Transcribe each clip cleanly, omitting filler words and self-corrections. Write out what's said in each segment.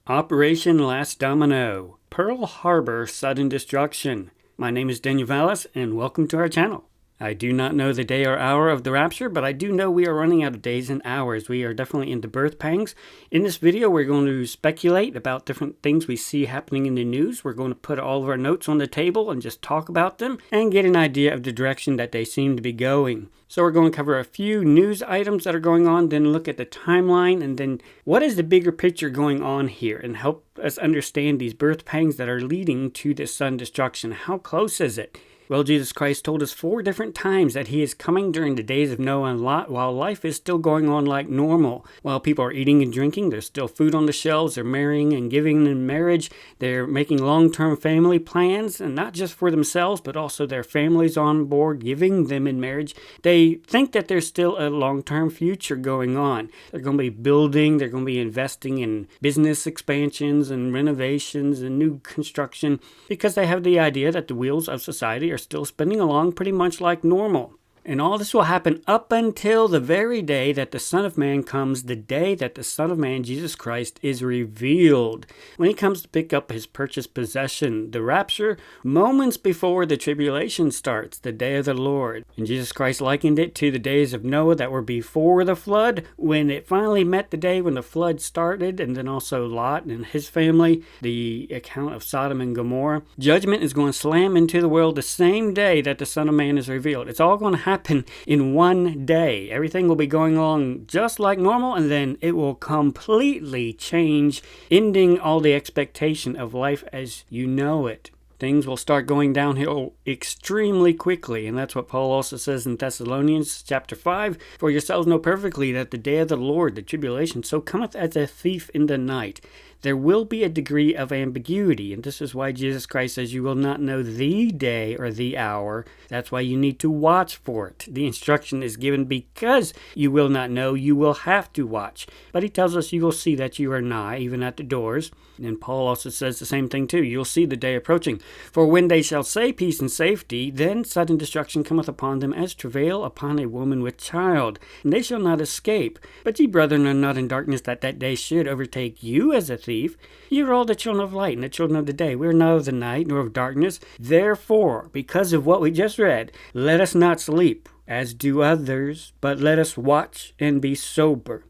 Operation Last Domino, Pearl Harbor Sudden Destruction. My name is Daniel Vallis, and welcome to our channel. I do not know the day or hour of the rapture, but I do know we are running out of days and hours. We are definitely into birth pangs. In this video, we're going to speculate about different things we see happening in the news. We're going to put all of our notes on the table and just talk about them and get an idea of the direction that they seem to be going. So we're going to cover a few news items that are going on, then look at the timeline, and then what is the bigger picture going on here, and help us understand these birth pangs that are leading to this sudden destruction. How close is it? Well, Jesus Christ told us 4 different times that he is coming during the days of Noah and Lot while life is still going on like normal. While people are eating and drinking, there's still food on the shelves, they're marrying and giving in marriage, they're making long-term family plans, and not just for themselves, but also their families on board, giving them in marriage. They think that there's still a long-term future going on. They're going to be building, they're going to be investing in business expansions and renovations and new construction because they have the idea that the wheels of society are still spinning along pretty much like normal. And all this will happen up until the very day that the Son of Man comes, the day that the Son of Man, Jesus Christ, is revealed. When he comes to pick up his purchased possession, the rapture, moments before the tribulation starts, the day of the Lord. And Jesus Christ likened it to the days of Noah that were before the flood, when it finally met the day when the flood started, and then also Lot and his family, the account of Sodom and Gomorrah. Judgment is going to slam into the world the same day that the Son of Man is revealed. It's all going to happen in one day. Everything will be going along just like normal, and then it will completely change, ending all the expectation of life as you know it. Things will start going downhill extremely quickly, and that's what Paul also says in Thessalonians chapter 5, "For yourselves know perfectly that the day of the Lord, the tribulation, so cometh as a thief in the night. There will be a degree of ambiguity," and this is why Jesus Christ says you will not know the day or the hour. That's why you need to watch for it. The instruction is given because you will not know, you will have to watch. But he tells us you will see that you are nigh, even at the doors. And Paul also says the same thing too. You'll see the day approaching. "For when they shall say peace and safety, then sudden destruction cometh upon them as travail upon a woman with child. And they shall not escape. But ye, brethren, are not in darkness, that that day should overtake you as a thief. Ye are all the children of light and the children of the day. We are not of the night nor of darkness. Therefore, because of what we just read, let us not sleep, as do others, but let us watch and be sober."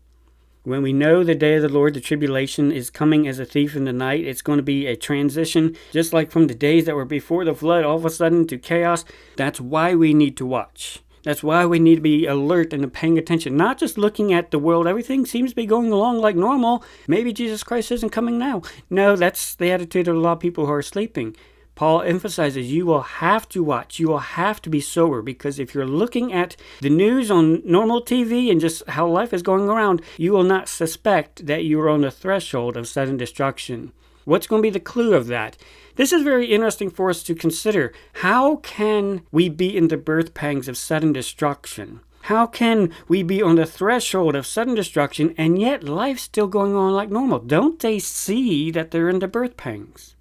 When we know the day of the Lord, the tribulation is coming as a thief in the night, it's going to be a transition, just like from the days that were before the flood, all of a sudden to chaos. That's why we need to watch. That's why we need to be alert and paying attention, not just looking at the world. Everything seems to be going along like normal. Maybe Jesus Christ isn't coming now. No, that's the attitude of a lot of people who are sleeping. Paul emphasizes you will have to watch. You will have to be sober, because if you're looking at the news on normal TV and just how life is going around, you will not suspect that you're on the threshold of sudden destruction. What's going to be the clue of that? This is very interesting for us to consider. How can we be in the birth pangs of sudden destruction? How can we be on the threshold of sudden destruction and yet life's still going on like normal? Don't they see that they're in the birth pangs?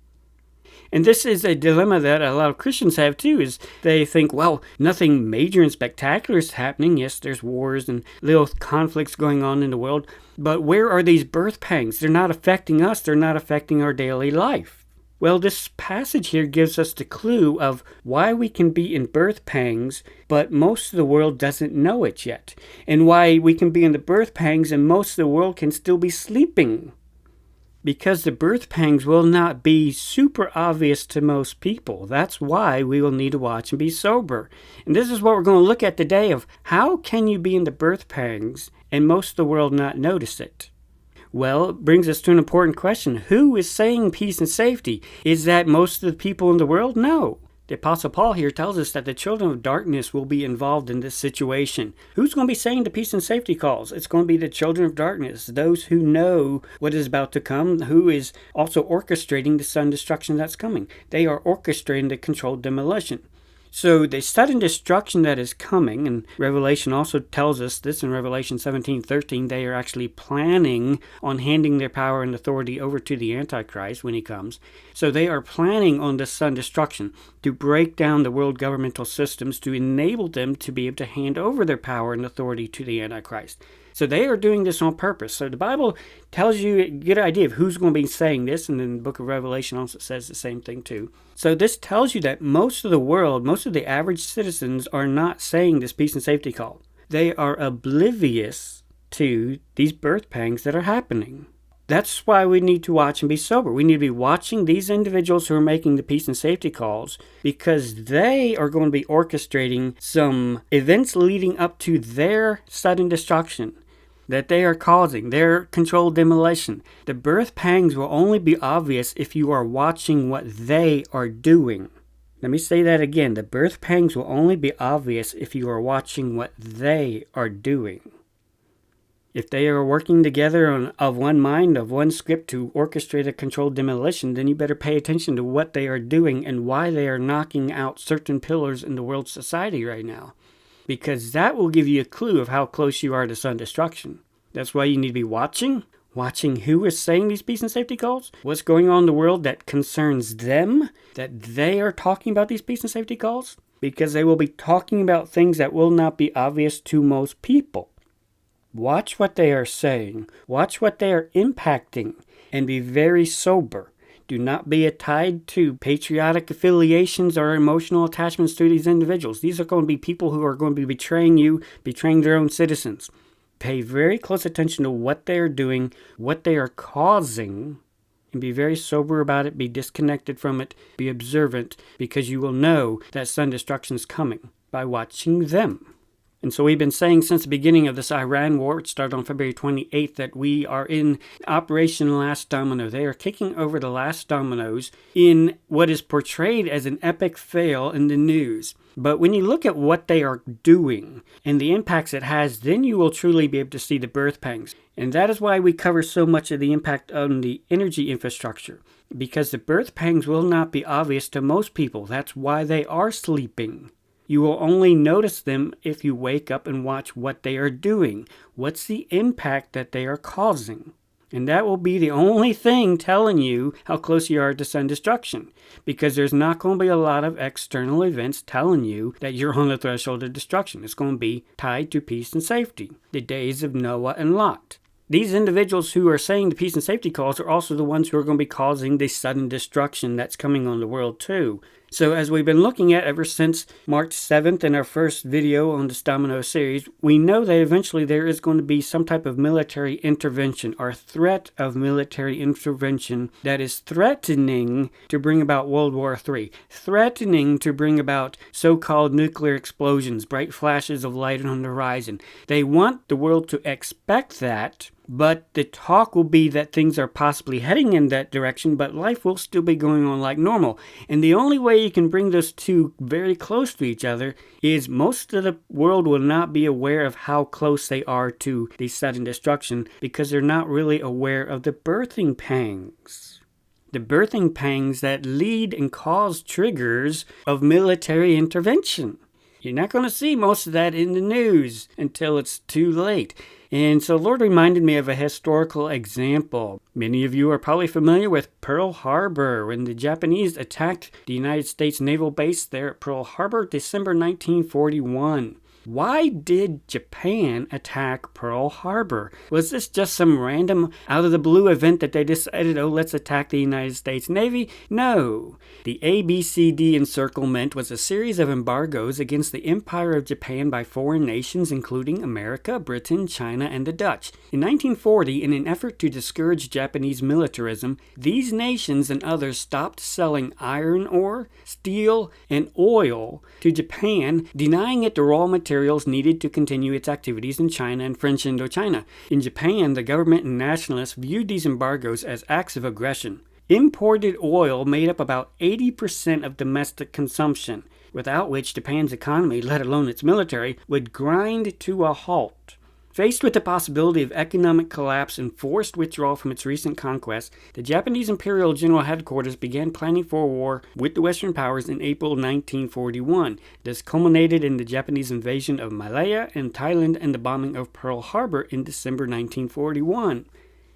And this is a dilemma that a lot of Christians have too, is they think, well, nothing major and spectacular is happening. Yes, there's wars and little conflicts going on in the world, but where are these birth pangs? They're not affecting us. They're not affecting our daily life. Well, this passage here gives us the clue of why we can be in birth pangs, but most of the world doesn't know it yet, and why we can be in the birth pangs and most of the world can still be sleeping. Because the birth pangs will not be super obvious to most people. That's why we will need to watch and be sober. And this is what we're going to look at today, of how can you be in the birth pangs and most of the world not notice it? Well, it brings us to an important question. Who is saying peace and safety? Is that most of the people in the world? No. The Apostle Paul here tells us that the children of darkness will be involved in this situation. Who's going to be saying the peace and safety calls? It's going to be the children of darkness, those who know what is about to come, who is also orchestrating the sudden destruction that's coming. They are orchestrating the controlled demolition. So the sudden destruction that is coming, and Revelation also tells us this in Revelation 17:13, they are actually planning on handing their power and authority over to the Antichrist when he comes. So they are planning on this sudden destruction to break down the world governmental systems to enable them to be able to hand over their power and authority to the Antichrist. So they are doing this on purpose. So the Bible tells you a good idea of who's going to be saying this, and then the book of Revelation also says the same thing too. So this tells you that most of the world, most of the average citizens are not saying this peace and safety call. They are oblivious to these birth pangs that are happening. That's why we need to watch and be sober. We need to be watching these individuals who are making the peace and safety calls, because they are going to be orchestrating some events leading up to their sudden destruction that they are causing, their controlled demolition. The birth pangs will only be obvious if you are watching what they are doing. Let me say that again. The birth pangs will only be obvious if you are watching what they are doing. If they are working together of one mind, of one script to orchestrate a controlled demolition, then you better pay attention to what they are doing and why they are knocking out certain pillars in the world's society right now. Because that will give you a clue of how close you are to sudden destruction. That's why you need to be watching who is saying these peace and safety calls, what's going on in the world that concerns them, that they are talking about these peace and safety calls, because they will be talking about things that will not be obvious to most people. Watch what they are saying. Watch what they are impacting. And be very sober. Do not be tied to patriotic affiliations or emotional attachments to these individuals. These are going to be people who are going to be betraying you, betraying their own citizens. Pay very close attention to what they are doing, what they are causing, and be very sober about it. Be disconnected from it. Be observant, because you will know that sudden destruction is coming by watching them. And so we've been saying since the beginning of this Iran war, which started on February 28th, that we are in Operation Last Domino. They are kicking over the last dominoes in what is portrayed as an epic fail in the news. But when you look at what they are doing and the impacts it has, then you will truly be able to see the birth pangs. And that is why we cover so much of the impact on the energy infrastructure. Because the birth pangs will not be obvious to most people. That's why they are sleeping. You will only notice them if you wake up and watch what they are doing. What's the impact that they are causing? And that will be the only thing telling you how close you are to sudden destruction. Because there's not going to be a lot of external events telling you that you're on the threshold of destruction. It's going to be tied to peace and safety. The days of Noah and Lot. These individuals who are saying the peace and safety calls are also the ones who are going to be causing the sudden destruction that's coming on the world too. So as we've been looking at ever since March 7th in our first video on this Domino series, we know that eventually there is going to be some type of military intervention or threat of military intervention that is threatening to bring about World War III, threatening to bring about so-called nuclear explosions, bright flashes of light on the horizon. They want the world to expect that. But the talk will be that things are possibly heading in that direction, but life will still be going on like normal. And the only way you can bring those two very close to each other is most of the world will not be aware of how close they are to the sudden destruction, because they're not really aware of the birthing pangs. The birthing pangs that lead and cause triggers of military intervention. You're not going to see most of that in the news until it's too late. And so Lord reminded me of a historical example. Many of you are probably familiar with Pearl Harbor, when the Japanese attacked the United States naval base there at Pearl Harbor, December 1941. Why did Japan attack Pearl Harbor? Was this just some random out-of-the-blue event that they decided, oh, let's attack the United States Navy? No. The ABCD encirclement was a series of embargoes against the Empire of Japan by foreign nations, including America, Britain, China, and the Dutch. In 1940, in an effort to discourage Japanese militarism, these nations and others stopped selling iron ore, steel, and oil to Japan, denying it the raw materials needed to continue its activities in China and French Indochina. In Japan, the government and nationalists viewed these embargoes as acts of aggression. Imported oil made up about 80% of domestic consumption, without which Japan's economy, let alone its military, would grind to a halt. Faced with the possibility of economic collapse and forced withdrawal from its recent conquests, the Japanese Imperial General Headquarters began planning for a war with the Western powers in April 1941. This culminated in the Japanese invasion of Malaya and Thailand and the bombing of Pearl Harbor in December 1941.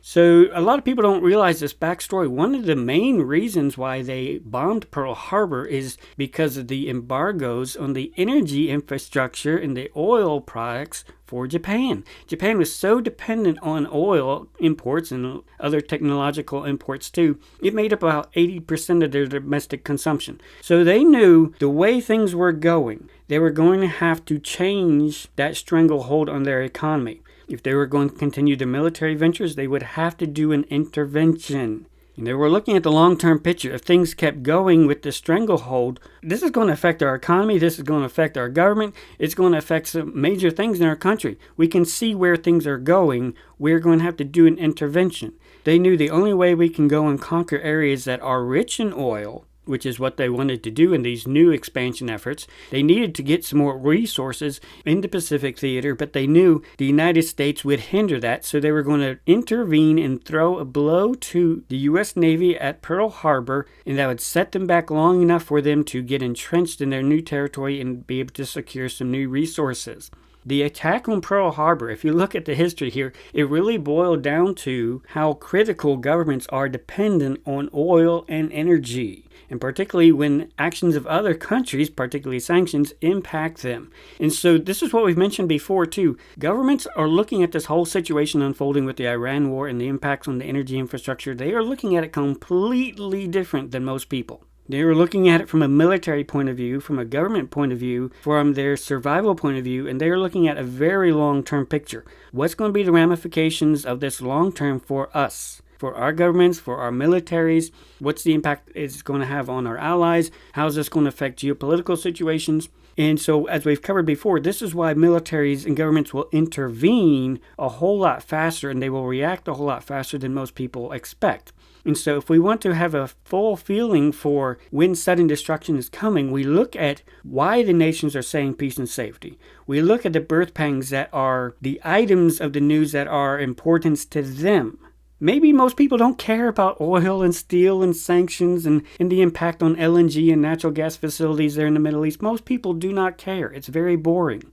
So a lot of people don't realize this backstory. One of the main reasons why they bombed Pearl Harbor is because of the embargoes on the energy infrastructure and the oil products for Japan. Japan was so dependent on oil imports and other technological imports too. It made up about 80% of their domestic consumption. So they knew the way things were going, they were going to have to change that stranglehold on their economy. If they were going to continue their military ventures, they would have to do an intervention. And they were looking at the long-term picture. If things kept going with the stranglehold, this is going to affect our economy. This is going to affect our government. It's going to affect some major things in our country. We can see where things are going. We're going to have to do an intervention. They knew the only way we can go and conquer areas that are rich in oil, which is what they wanted to do in these new expansion efforts. They needed to get some more resources in the Pacific theater, but they knew the United States would hinder that, so they were going to intervene and throw a blow to the U.S. Navy at Pearl Harbor, and that would set them back long enough for them to get entrenched in their new territory and be able to secure some new resources. The attack on Pearl Harbor, if you look at the history here, it really boiled down to how critical governments are dependent on oil and energy, and particularly when actions of other countries, particularly sanctions, impact them. And so this is what we've mentioned before too. Governments are looking at this whole situation unfolding with the Iran war and the impacts on the energy infrastructure. They are looking at it completely different than most people. They were looking at it from a military point of view, from a government point of view, from their survival point of view, and they are looking at a very long-term picture. What's going to be the ramifications of this long-term for us? For our governments, for our militaries? What's the impact it's going to have on our allies? How is this going to affect geopolitical situations? And so, as we've covered before, this is why militaries and governments will intervene a whole lot faster, and they will react a whole lot faster than most people expect. And so if we want to have a full feeling for when sudden destruction is coming, we look at why the nations are saying peace and safety. We look at the birth pangs that are the items of the news that are importance to them. Maybe most people don't care about oil and steel and sanctions and the impact on LNG and natural gas facilities there in the Middle East. Most people do not care. It's very boring.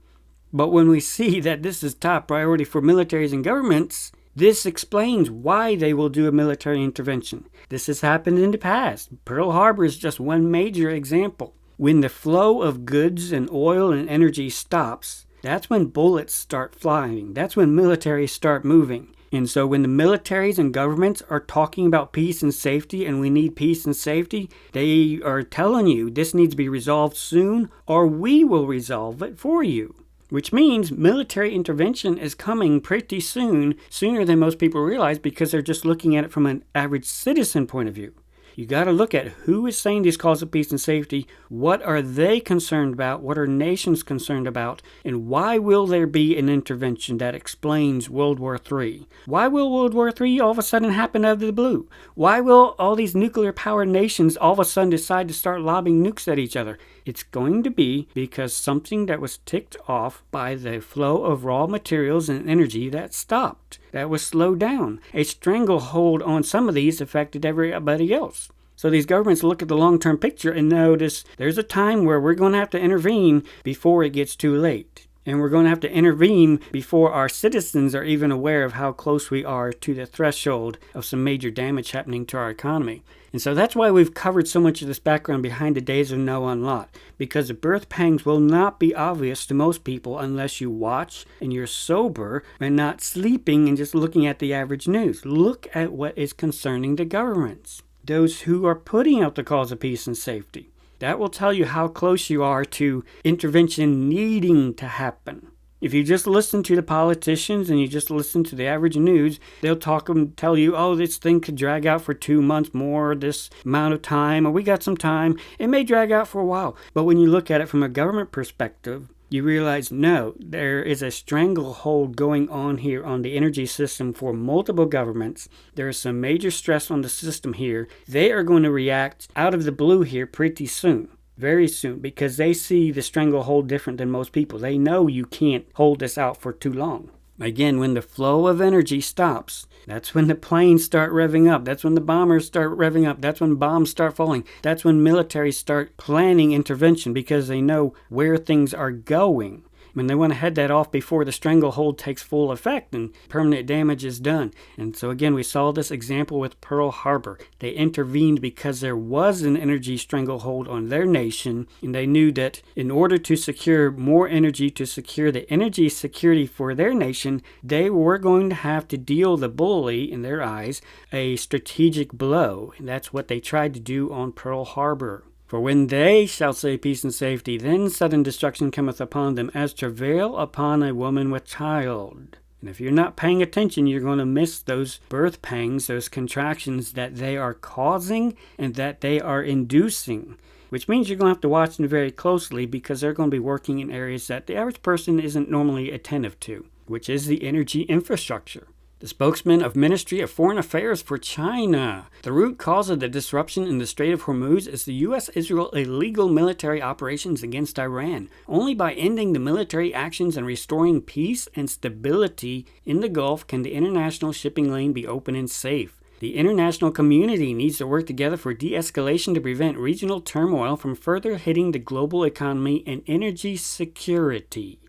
But when we see that this is top priority for militaries and governments, this explains why they will do a military intervention. This has happened in the past. Pearl Harbor is just one major example. When the flow of goods and oil and energy stops, that's when bullets start flying. That's when militaries start moving. And so when the militaries and governments are talking about peace and safety, and we need peace and safety, they are telling you this needs to be resolved soon, or we will resolve it for you. Which means military intervention is coming pretty soon, sooner than most people realize, because they're just looking at it from an average citizen point of view. You got to look at who is saying these calls of peace and safety, what are they concerned about, what are nations concerned about, and why will there be an intervention that explains World War III? Why will World War III all of a sudden happen out of the blue? Why will all these nuclear-powered nations all of a sudden decide to start lobbing nukes at each other? It's going to be because something that was ticked off by the flow of raw materials and energy that stopped, that was slowed down. A stranglehold on some of these affected everybody else. So these governments look at the long-term picture and notice there's a time where we're going to have to intervene before it gets too late. And we're going to have to intervene before our citizens are even aware of how close we are to the threshold of some major damage happening to our economy. And so that's why we've covered so much of this background behind the days of no on lot, because the birth pangs will not be obvious to most people unless you watch and you're sober and not sleeping and just looking at the average news. Look at what is concerning the governments, those who are putting out the calls of peace and safety. That will tell you how close you are to intervention needing to happen. If you just listen to the politicians and you just listen to the average news, they'll talk and tell you, oh, this thing could drag out for 2 months more, this amount of time, or we got some time. It may drag out for a while. But when you look at it from a government perspective, you realize, no, there is a stranglehold going on here on the energy system for multiple governments. There is some major stress on the system here. They are going to react out of the blue here pretty soon. Very soon, because they see the stranglehold different than most people. They know you can't hold this out for too long. Again, when the flow of energy stops, that's when the planes start revving up. That's when the bombers start revving up. That's when bombs start falling. That's when militaries start planning intervention because they know where things are going. When they want to head that off before the stranglehold takes full effect and permanent damage is done. And so again, we saw this example with Pearl Harbor. They intervened because there was an energy stranglehold on their nation, and they knew that in order to secure more energy, to secure the energy security for their nation, they were going to have to deal the bully, in their eyes, a strategic blow. And that's what they tried to do on Pearl Harbor. For when they shall say peace and safety, then sudden destruction cometh upon them, as travail upon a woman with child. And if you're not paying attention, you're going to miss those birth pangs, those contractions that they are causing and that they are inducing. Which means you're going to have to watch them very closely, because they're going to be working in areas that the average person isn't normally attentive to, which is the energy infrastructure. The spokesman of Ministry of Foreign Affairs for China. The root cause of the disruption in the Strait of Hormuz is the U.S.-Israel illegal military operations against Iran. Only by ending the military actions and restoring peace and stability in the Gulf can the international shipping lane be open and safe. The international community needs to work together for de-escalation to prevent regional turmoil from further hitting the global economy and energy security.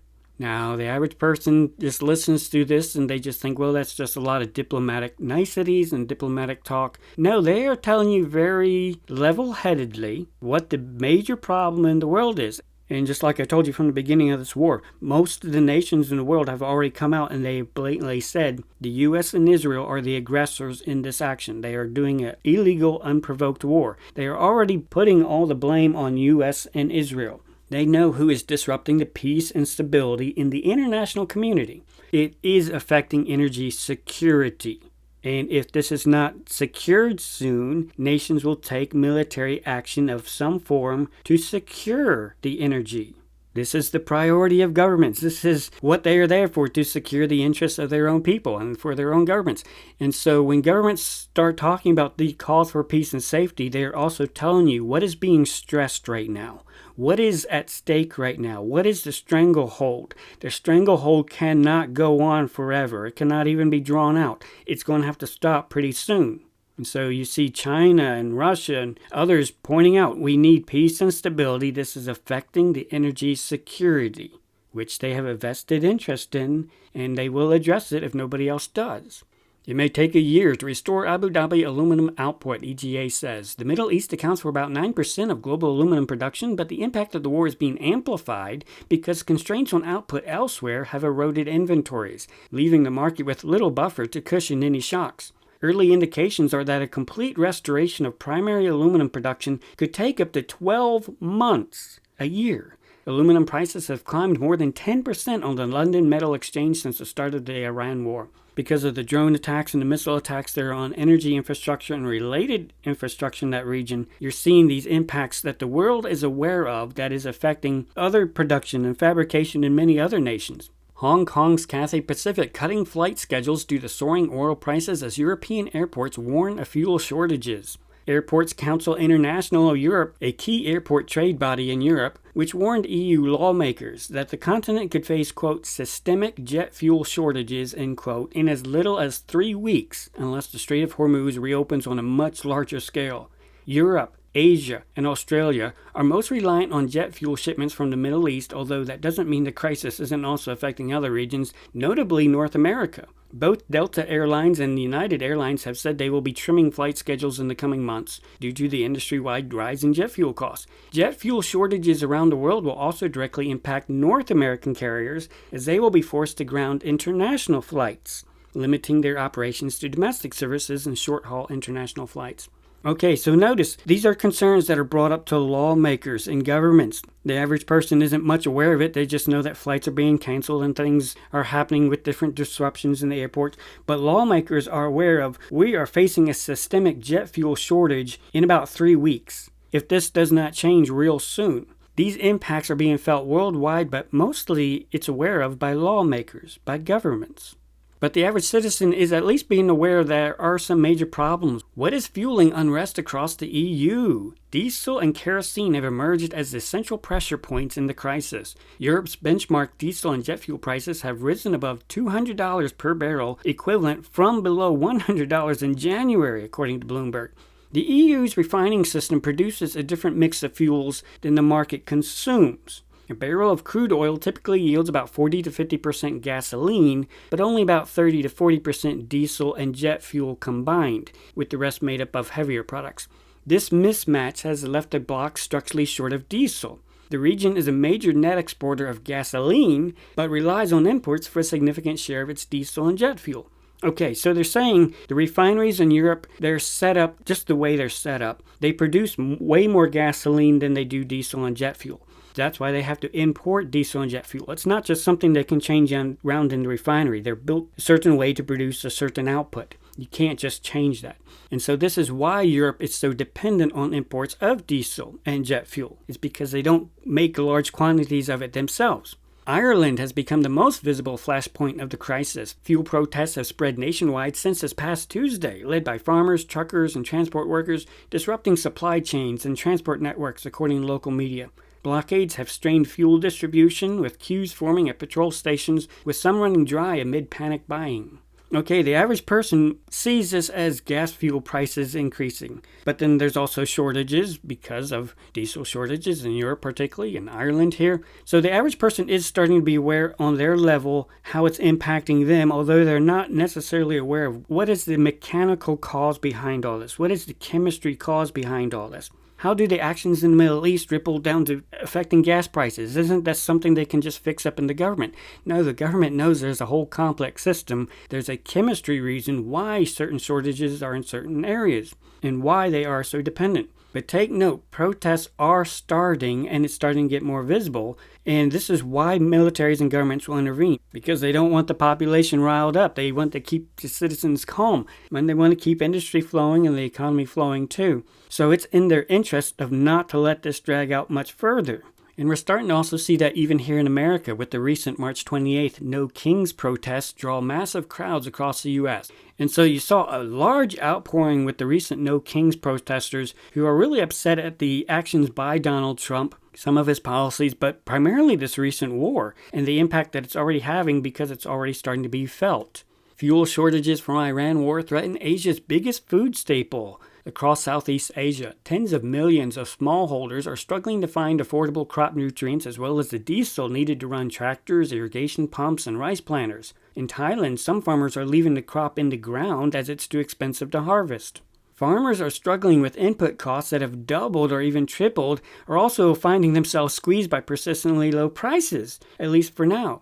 Now, the average person just listens to this and they just think, well, that's just a lot of diplomatic niceties and diplomatic talk. No, they are telling you very level-headedly what the major problem in the world is. And just like I told you from the beginning of this war, most of the nations in the world have already come out and they blatantly said the U.S. and Israel are the aggressors in this action. They are doing an illegal, unprovoked war. They are already putting all the blame on U.S. and Israel. They know who is disrupting the peace and stability in the international community. It is affecting energy security. And if this is not secured soon, nations will take military action of some form to secure the energy. This is the priority of governments. This is what they are there for, to secure the interests of their own people and for their own governments. And so when governments start talking about the calls for peace and safety, they are also telling you what is being stressed right now. What is at stake right now? What is the stranglehold? The stranglehold cannot go on forever. It cannot even be drawn out. It's going to have to stop pretty soon. And so you see China and Russia and others pointing out we need peace and stability. This is affecting the energy security, which they have a vested interest in, and they will address it if nobody else does. It may take a year to restore Abu Dhabi aluminum output, EGA says. The Middle East accounts for about 9% of global aluminum production, but the impact of the war is being amplified because constraints on output elsewhere have eroded inventories, leaving the market with little buffer to cushion any shocks. Early indications are that a complete restoration of primary aluminum production could take up to 12 months, a year. Aluminum prices have climbed more than 10% on the London Metal Exchange since the start of the Iran war. Because of the drone attacks and the missile attacks there on energy infrastructure and related infrastructure in that region, you're seeing these impacts that the world is aware of that is affecting other production and fabrication in many other nations. Hong Kong's Cathay Pacific cutting flight schedules due to soaring oil prices as European airports warn of fuel shortages. Airports Council International of Europe, a key airport trade body in Europe, which warned EU lawmakers that the continent could face, quote, systemic jet fuel shortages, end quote, in as little as 3 weeks unless the Strait of Hormuz reopens on a much larger scale. Europe, Asia, and Australia are most reliant on jet fuel shipments from the Middle East, although that doesn't mean the crisis isn't also affecting other regions, notably North America. Both Delta Airlines and United Airlines have said they will be trimming flight schedules in the coming months due to the industry-wide rise in jet fuel costs. Jet fuel shortages around the world will also directly impact North American carriers as they will be forced to ground international flights, limiting their operations to domestic services and short-haul international flights. Okay, so notice, these are concerns that are brought up to lawmakers and governments. The average person isn't much aware of it. They just know that flights are being canceled and things are happening with different disruptions in the airports. But lawmakers are aware of, we are facing a systemic jet fuel shortage in about 3 weeks, if this does not change real soon. These impacts are being felt worldwide, but mostly it's aware of by lawmakers, by governments. But the average citizen is at least being aware there are some major problems. What is fueling unrest across the EU? Diesel and kerosene have emerged as the central pressure points in the crisis. Europe's benchmark diesel and jet fuel prices have risen above $200 per barrel, equivalent from below $100 in January, according to Bloomberg. The EU's refining system produces a different mix of fuels than the market consumes. A barrel of crude oil typically yields about 40 to 50% gasoline, but only about 30 to 40% diesel and jet fuel combined, with the rest made up of heavier products. This mismatch has left the bloc structurally short of diesel. The region is a major net exporter of gasoline, but relies on imports for a significant share of its diesel and jet fuel. Okay, so they're saying the refineries in Europe, they're set up just the way they're set up. They produce way more gasoline than they do diesel and jet fuel. That's why they have to import diesel and jet fuel. It's not just something they can change around in the refinery. They're built a certain way to produce a certain output. You can't just change that. And so this is why Europe is so dependent on imports of diesel and jet fuel. It's because they don't make large quantities of it themselves. Ireland has become the most visible flashpoint of the crisis. Fuel protests have spread nationwide since this past Tuesday, led by farmers, truckers, and transport workers, disrupting supply chains and transport networks, according to local media. Blockades have strained fuel distribution, with queues forming at petrol stations, with some running dry amid panic buying. Okay, the average person sees this as gas fuel prices increasing. But then there's also shortages because of diesel shortages in Europe, particularly in Ireland here. So the average person is starting to be aware on their level how it's impacting them, although they're not necessarily aware of what is the mechanical cause behind all this. What is the chemistry cause behind all this? How do the actions in the Middle East ripple down to affecting gas prices? Isn't that something they can just fix up in the government? No, the government knows there's a whole complex system. There's a chemistry reason why certain shortages are in certain areas and why they are so dependent. But take note, protests are starting, and it's starting to get more visible. And this is why militaries and governments will intervene, because they don't want the population riled up. They want to keep the citizens calm, and they want to keep industry flowing and the economy flowing too. So it's in their interest of not to let this drag out much further. And we're starting to also see that even here in America with the recent March 28th No Kings protests draw massive crowds across the U.S. And so you saw a large outpouring with the recent No Kings protesters who are really upset at the actions by Donald Trump, some of his policies, but primarily this recent war and the impact that it's already having because it's already starting to be felt. Fuel shortages from Iran war threaten Asia's biggest food staple. Across Southeast Asia, tens of millions of smallholders are struggling to find affordable crop nutrients as well as the diesel needed to run tractors, irrigation pumps, and rice planters. In Thailand, some farmers are leaving the crop in the ground as it's too expensive to harvest. Farmers are struggling with input costs that have doubled or even tripled, or also finding themselves squeezed by persistently low prices, at least for now.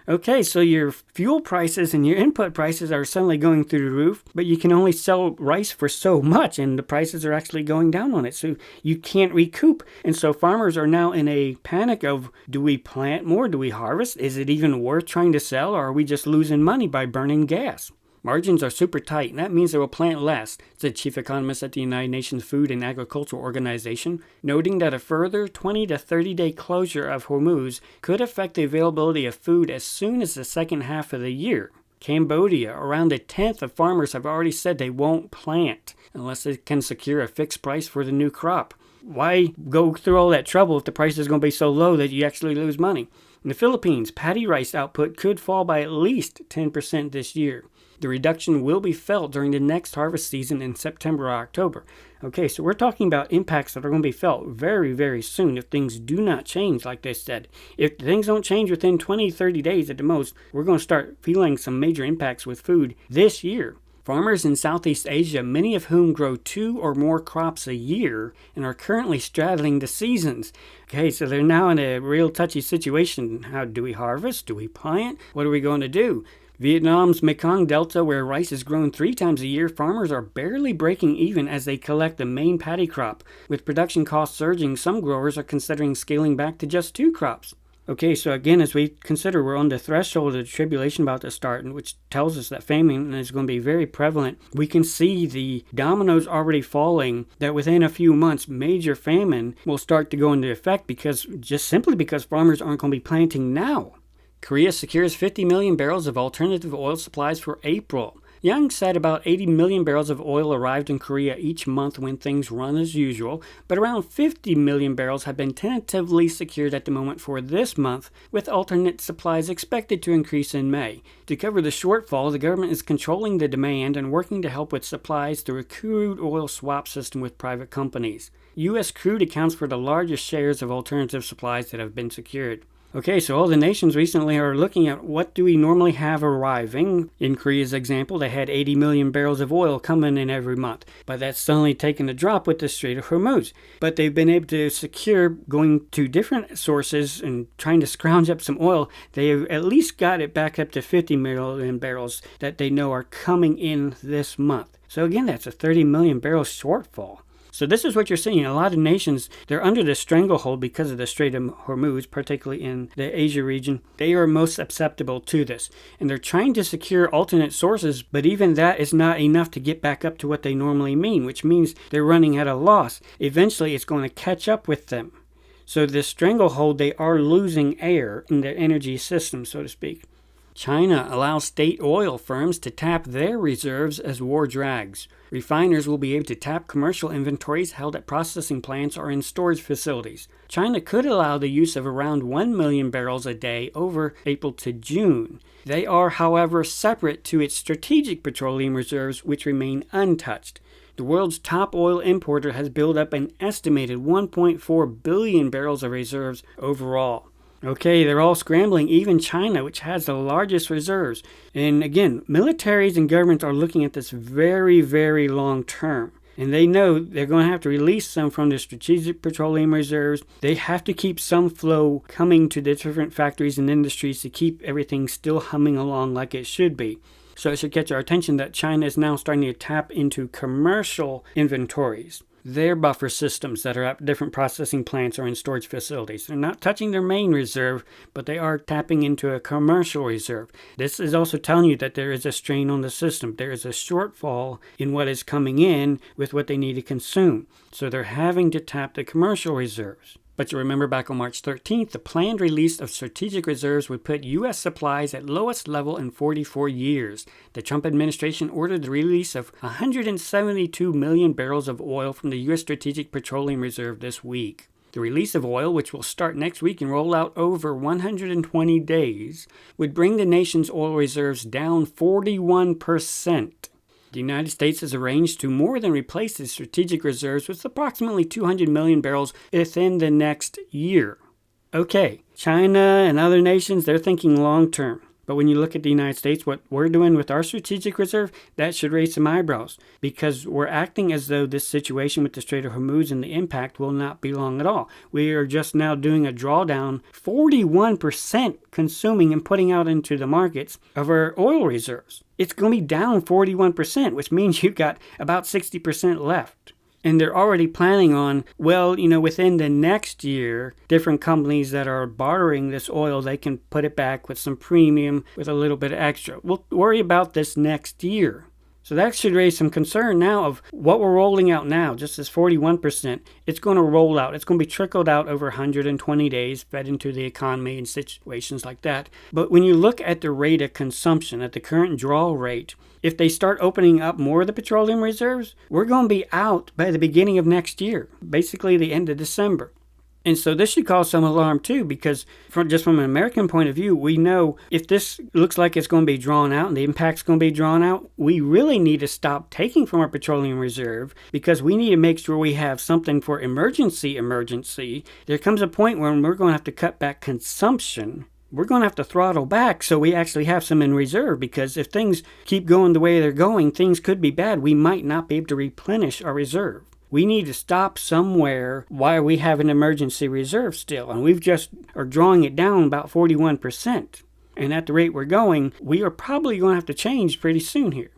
Okay, so your fuel prices and your input prices are suddenly going through the roof, but you can only sell rice for so much, and the prices are actually going down on it, so you can't recoup. And so farmers are now in a panic of, do we plant more? Do we harvest? Is it even worth trying to sell, or are we just losing money by burning gas? Margins are super tight, and that means they will plant less, said chief economist at the United Nations Food and Agriculture Organization, noting that a further 20 to 30-day closure of Hormuz could affect the availability of food as soon as the second half of the year. Cambodia, around a tenth of farmers have already said they won't plant unless they can secure a fixed price for the new crop. Why go through all that trouble if the price is going to be so low that you actually lose money? In the Philippines, paddy rice output could fall by at least 10% this year. The reduction will be felt during the next harvest season in September or October. Okay, so we're talking about impacts that are going to be felt very, very soon if things do not change, like they said. If things don't change within 20, 30 days at the most, we're going to start feeling some major impacts with food this year. Farmers in Southeast Asia, many of whom grow 2 or more crops a year and are currently straddling the seasons. Okay, so they're now in a real touchy situation. How do we harvest? Do we plant? What are we going to do? Vietnam's Mekong Delta, where rice is grown 3 times a year, farmers are barely breaking even as they collect the main paddy crop. With production costs surging, some growers are considering scaling back to just 2 crops. Okay, so again, as we consider we're on the threshold of the tribulation about to start, which tells us that famine is going to be very prevalent, we can see the dominoes already falling that within a few months, major famine will start to go into effect simply because farmers aren't going to be planting now. Korea secures 50 million barrels of alternative oil supplies for April. Young said about 80 million barrels of oil arrived in Korea each month when things run as usual, but around 50 million barrels have been tentatively secured at the moment for this month, with alternate supplies expected to increase in May. To cover the shortfall, the government is controlling the demand and working to help with supplies through a crude oil swap system with private companies. U.S. crude accounts for the largest shares of alternative supplies that have been secured. Okay, so all the nations recently are looking at what do we normally have arriving. In Korea's example, they had 80 million barrels of oil coming in every month, but that's suddenly taken a drop with the Strait of Hormuz. But they've been able to secure, going to different sources and trying to scrounge up some oil, they've at least got it back up to 50 million barrels that they know are coming in this month. So again, that's a 30 million barrel shortfall. So this is what you're seeing. A lot of nations, they're under this stranglehold because of the Strait of Hormuz, particularly in the Asia region. They are most susceptible to this. And they're trying to secure alternate sources, but even that is not enough to get back up to what they normally mean, which means they're running at a loss. Eventually, it's going to catch up with them. So this stranglehold, they are losing air in their energy system, so to speak. China allows state oil firms to tap their reserves as war drags. Refiners will be able to tap commercial inventories held at processing plants or in storage facilities. China could allow the use of around 1 million barrels a day over April to June. They are, however, separate to its strategic petroleum reserves, which remain untouched. The world's top oil importer has built up an estimated 1.4 billion barrels of reserves overall. Okay, they're all scrambling, even China, which has the largest reserves. And again, militaries and governments are looking at this very, very long term. And they know they're going to have to release some from the strategic petroleum reserves. They have to keep some flow coming to the different factories and industries to keep everything still humming along like it should be. So it should catch our attention that China is now starting to tap into commercial inventories. Their buffer systems that are at different processing plants or in storage facilities. They're not touching their main reserve, but they are tapping into a commercial reserve. This is also telling you that there is a strain on the system. There is a shortfall in what is coming in with what they need to consume. So they're having to tap the commercial reserves. But you remember back on March 13th, the planned release of strategic reserves would put U.S. supplies at lowest level in 44 years. The Trump administration ordered the release of 172 million barrels of oil from the U.S. Strategic Petroleum Reserve this week. The release of oil, which will start next week and roll out over 120 days, would bring the nation's oil reserves down 41%. The United States has arranged to more than replace its strategic reserves with approximately 200 million barrels within the next year. Okay, China and other nations, they're thinking long term. But when you look at the United States, what we're doing with our strategic reserve, that should raise some eyebrows, because we're acting as though this situation with the Strait of Hormuz and the impact will not be long at all. We are just now doing a drawdown, 41% consuming and putting out into the markets of our oil reserves. It's going to be down 41%, which means you've got about 60% left. And they're already planning on, within the next year, different companies that are bartering this oil, they can put it back with some premium, with a little bit extra. We'll worry about this next year. So that should raise some concern now of what we're rolling out now, just as 41%. It's going to roll out. It's going to be trickled out over 120 days, fed into the economy and situations like that. But when you look at the rate of consumption, at the current draw rate, if they start opening up more of the petroleum reserves, we're going to be out by the beginning of next year, basically the end of December. And so this should cause some alarm too, because from an American point of view, we know if this looks like it's going to be drawn out and the impact's going to be drawn out, we really need to stop taking from our petroleum reserve, because we need to make sure we have something for emergency. There comes a point when we're going to have to cut back consumption. We're going to have to throttle back so we actually have some in reserve, because if things keep going the way they're going, things could be bad. We might not be able to replenish our reserve. We need to stop somewhere while we have an emergency reserve still, and we've just are drawing it down about 41%. And at the rate we're going, we are probably going to have to change pretty soon here.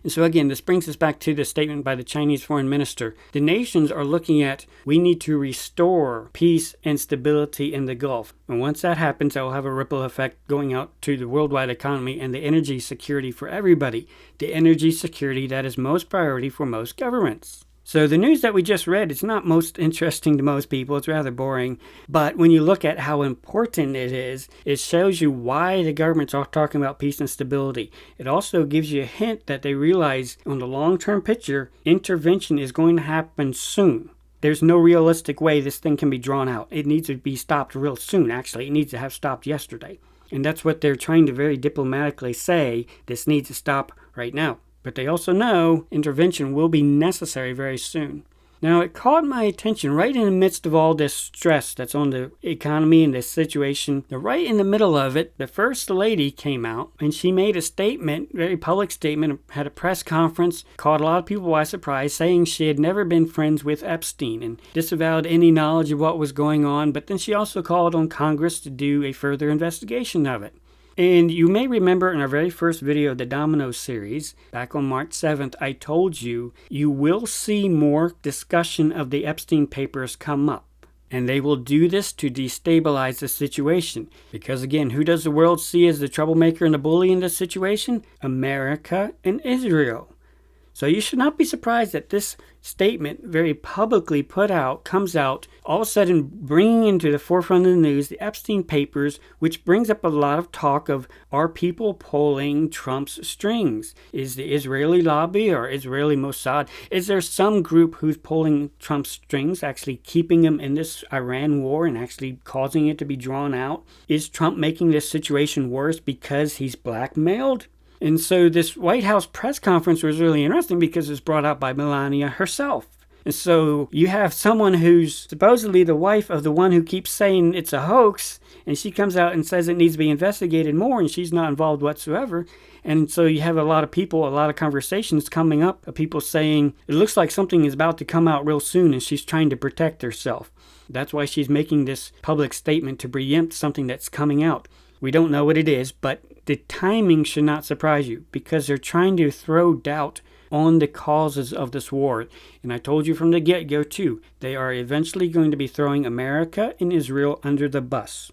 And so again, this brings us back to the statement by the Chinese foreign minister. The nations are looking at, we need to restore peace and stability in the Gulf. And once that happens, that will have a ripple effect going out to the worldwide economy and the energy security for everybody. The energy security that is most priority for most governments. So the news that we just read, it's not most interesting to most people. It's rather boring. But when you look at how important it is, it shows you why the government's all talking about peace and stability. It also gives you a hint that they realize on the long-term picture, intervention is going to happen soon. There's no realistic way this thing can be drawn out. It needs to be stopped real soon, actually. It needs to have stopped yesterday. And that's what they're trying to very diplomatically say. This needs to stop right now. But they also know intervention will be necessary very soon. Now, it caught my attention right in the midst of all this stress that's on the economy and this situation. Right in the middle of it, the First Lady came out and she made a statement, very public statement, had a press conference, caught a lot of people by surprise, saying she had never been friends with Epstein and disavowed any knowledge of what was going on. But then she also called on Congress to do a further investigation of it. And you may remember in our very first video of the Domino series, back on March 7th, I told you will see more discussion of the Epstein papers come up. And they will do this to destabilize the situation. Because again, who does the world see as the troublemaker and the bully in this situation? America and Israel. So you should not be surprised that this statement, very publicly put out, comes out, all of a sudden bringing into the forefront of the news the Epstein papers, which brings up a lot of talk of, are people pulling Trump's strings? Is the Israeli lobby or Israeli Mossad, is there some group who's pulling Trump's strings, actually keeping him in this Iran war and actually causing it to be drawn out? Is Trump making this situation worse because he's blackmailed? And so this White House press conference was really interesting because it was brought out by Melania herself. And so you have someone who's supposedly the wife of the one who keeps saying it's a hoax, and she comes out and says it needs to be investigated more, and she's not involved whatsoever. And so you have a lot of people, a lot of conversations coming up of people saying, it looks like something is about to come out real soon, and she's trying to protect herself. That's why she's making this public statement to preempt something that's coming out. We don't know what it is, but the timing should not surprise you because they're trying to throw doubt on the causes of this war. And I told you from the get-go too, they are eventually going to be throwing America and Israel under the bus.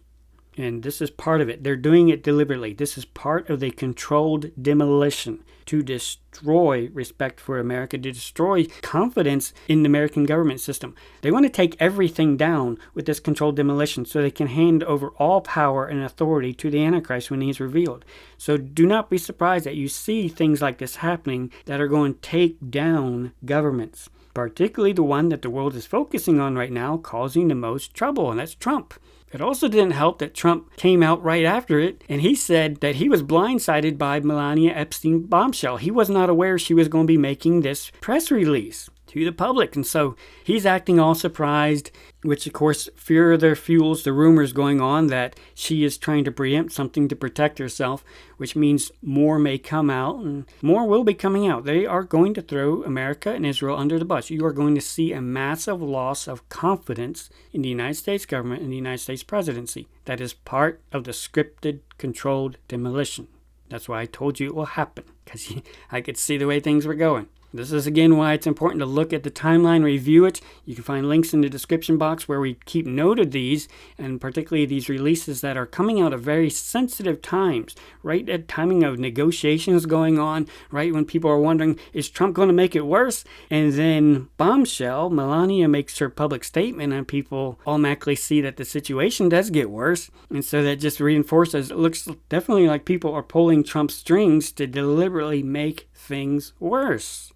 And this is part of it. They're doing it deliberately. This is part of the controlled demolition to destroy respect for America, to destroy confidence in the American government system. They want to take everything down with this controlled demolition so they can hand over all power and authority to the Antichrist when he's revealed. So do not be surprised that you see things like this happening that are going to take down governments, particularly the one that the world is focusing on right now, causing the most trouble, and that's Trump. It also didn't help that Trump came out right after it, and he said that he was blindsided by Melania Epstein bombshell. He was not aware she was going to be making this press release to the public, and so he's acting all surprised, which of course further fuels the rumors going on that she is trying to preempt something to protect herself, which means more may come out, and more will be coming out. They are going to throw America and Israel under the bus. You are going to see a massive loss of confidence in the United States government and the United States presidency. That is part of the scripted, controlled demolition. That's why I told you it will happen, because I could see the way things were going. This is again why it's important to look at the timeline, review it. You can find links in the description box where we keep note of these, and particularly these releases that are coming out at very sensitive times, right at timing of negotiations going on, right when people are wondering, is Trump going to make it worse? And then bombshell, Melania makes her public statement and people automatically see that the situation does get worse. And so that just reinforces, it looks definitely like people are pulling Trump's strings to deliberately make things worse.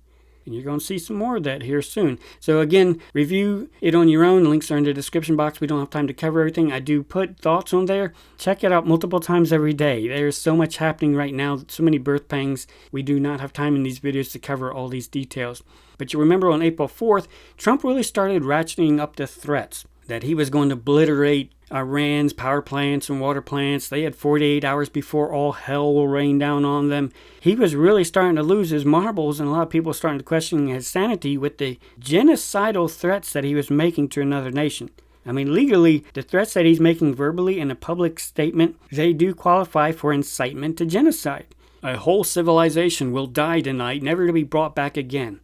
And you're going to see some more of that here soon. So again, review it on your own. Links are in the description box. We don't have time to cover everything. I do put thoughts on there. Check it out multiple times every day. There's so much happening right now, so many birth pangs. We do not have time in these videos to cover all these details. But you remember on April 4th, Trump really started ratcheting up the threats that he was going to obliterate Iran's power plants and water plants. They had 48 hours before all hell will rain down on them. He was really starting to lose his marbles, and a lot of people starting to question his sanity with the genocidal threats that he was making to another nation. I mean, legally, the threats that he's making verbally in a public statement, they do qualify for incitement to genocide. A whole civilization will die tonight, never to be brought back again.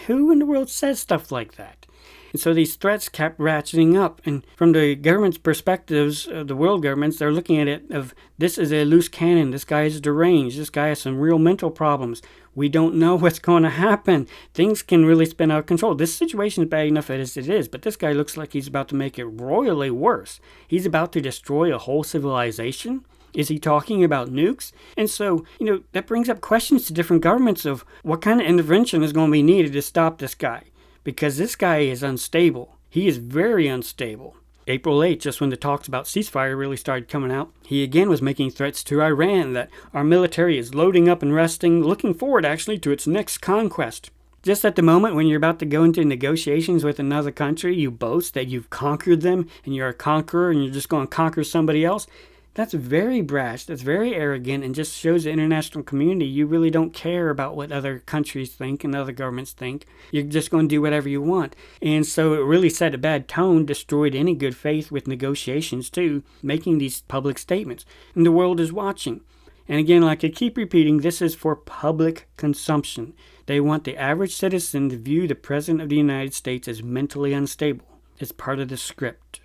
Who in the world says stuff like that? And so these threats kept ratcheting up. And from the government's perspectives, the world governments, they're looking at it of, this is a loose cannon. This guy is deranged. This guy has some real mental problems. We don't know what's going to happen. Things can really spin out of control. This situation is bad enough as it is, but this guy looks like he's about to make it royally worse. He's about to destroy a whole civilization. Is he talking about nukes? And so, that brings up questions to different governments of what kind of intervention is going to be needed to stop this guy. Because this guy is unstable. He is very unstable. April 8th, just when the talks about ceasefire really started coming out, he again was making threats to Iran that our military is loading up and resting, looking forward actually to its next conquest. Just at the moment when you're about to go into negotiations with another country, you boast that you've conquered them and you're a conqueror and you're just going to conquer somebody else. That's very brash, that's very arrogant, and just shows the international community you really don't care about what other countries think and other governments think. You're just going to do whatever you want. And so it really set a bad tone, destroyed any good faith with negotiations too, making these public statements. And the world is watching. And again, like I keep repeating, this is for public consumption. They want the average citizen to view the President of the United States as mentally unstable. It's part of the script.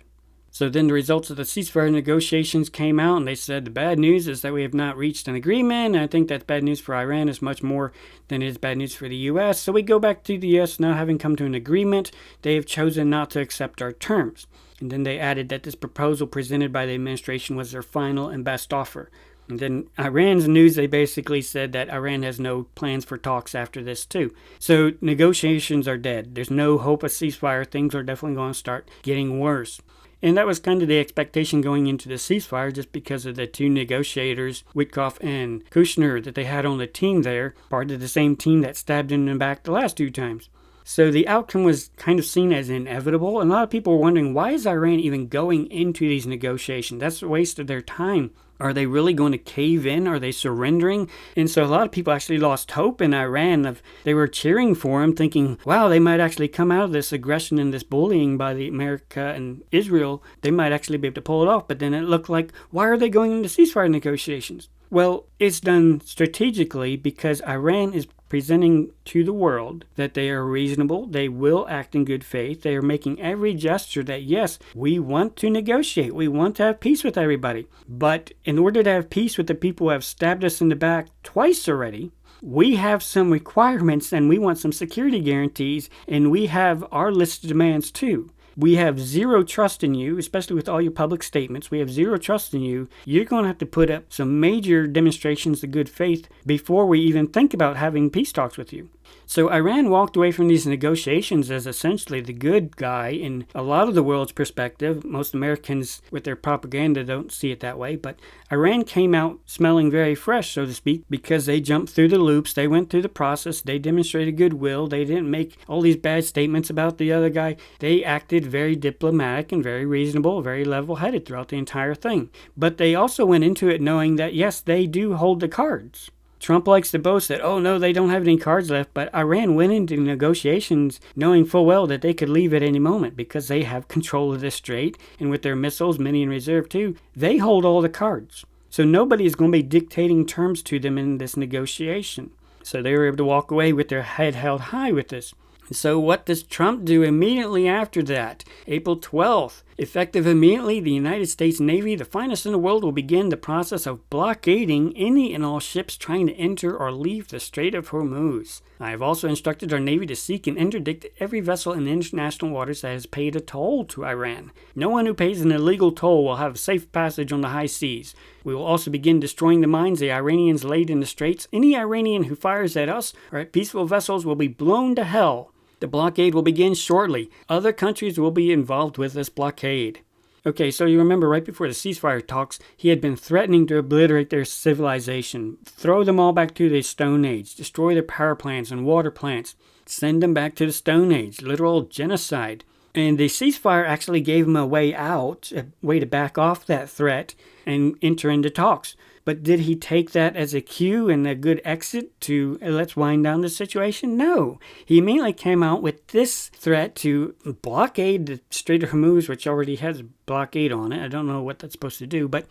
So then the results of the ceasefire negotiations came out, and they said the bad news is that we have not reached an agreement. And I think that's bad news for Iran is much more than it is bad news for the U.S. So we go back to the U.S. now having come to an agreement. They have chosen not to accept our terms. And then they added that this proposal presented by the administration was their final and best offer. And then Iran's news, they basically said that Iran has no plans for talks after this too. So negotiations are dead. There's no hope of ceasefire. Things are definitely going to start getting worse. And that was kind of the expectation going into the ceasefire just because of the two negotiators, Witkoff and Kushner, that they had on the team there, part of the same team that stabbed him in the back the last two times. So the outcome was kind of seen as inevitable, and a lot of people were wondering, why is Iran even going into these negotiations? That's a waste of their time. Are they really going to cave in? Are they surrendering? And so a lot of people actually lost hope in Iran. They were cheering for him, thinking, wow, they might actually come out of this aggression and this bullying by the America and Israel. They might actually be able to pull it off. But then it looked like, why are they going into ceasefire negotiations? Well, it's done strategically because Iran is presenting to the world that they are reasonable, they will act in good faith, they are making every gesture that yes, we want to negotiate, we want to have peace with everybody. But in order to have peace with the people who have stabbed us in the back twice already, we have some requirements and we want some security guarantees, and we have our list of demands too. We have zero trust in you, especially with all your public statements. We have zero trust in you. You're going to have to put up some major demonstrations of good faith before we even think about having peace talks with you. So Iran walked away from these negotiations as essentially the good guy in a lot of the world's perspective. Most Americans with their propaganda don't see it that way, but Iran came out smelling very fresh, so to speak, because they jumped through the loops, they went through the process, they demonstrated goodwill, they didn't make all these bad statements about the other guy. They acted very diplomatic and very reasonable, very level-headed throughout the entire thing. But they also went into it knowing that, yes, they do hold the cards. Trump likes to boast that, oh no, they don't have any cards left, but Iran went into negotiations knowing full well that they could leave at any moment because they have control of the strait, and with their missiles, many in reserve too, they hold all the cards. So nobody is going to be dictating terms to them in this negotiation. So they were able to walk away with their head held high with this. So what does Trump do immediately after that? April 12th. Effective immediately, the United States Navy, the finest in the world, will begin the process of blockading any and all ships trying to enter or leave the Strait of Hormuz. I have also instructed our Navy to seek and interdict every vessel in international waters that has paid a toll to Iran. No one who pays an illegal toll will have safe passage on the high seas. We will also begin destroying the mines the Iranians laid in the straits. Any Iranian who fires at us or at peaceful vessels will be blown to hell. The blockade will begin shortly. Other countries will be involved with this blockade. Okay, so you remember right before the ceasefire talks, he had been threatening to obliterate their civilization, throw them all back to the Stone Age, destroy their power plants and water plants, send them back to the Stone Age, literal genocide. And the ceasefire actually gave him a way out, a way to back off that threat and enter into talks. But did he take that as a cue and a good exit to let's wind down the situation? No. He immediately came out with this threat to blockade the Strait of Hormuz, which already has a blockade on it. I don't know what that's supposed to do, but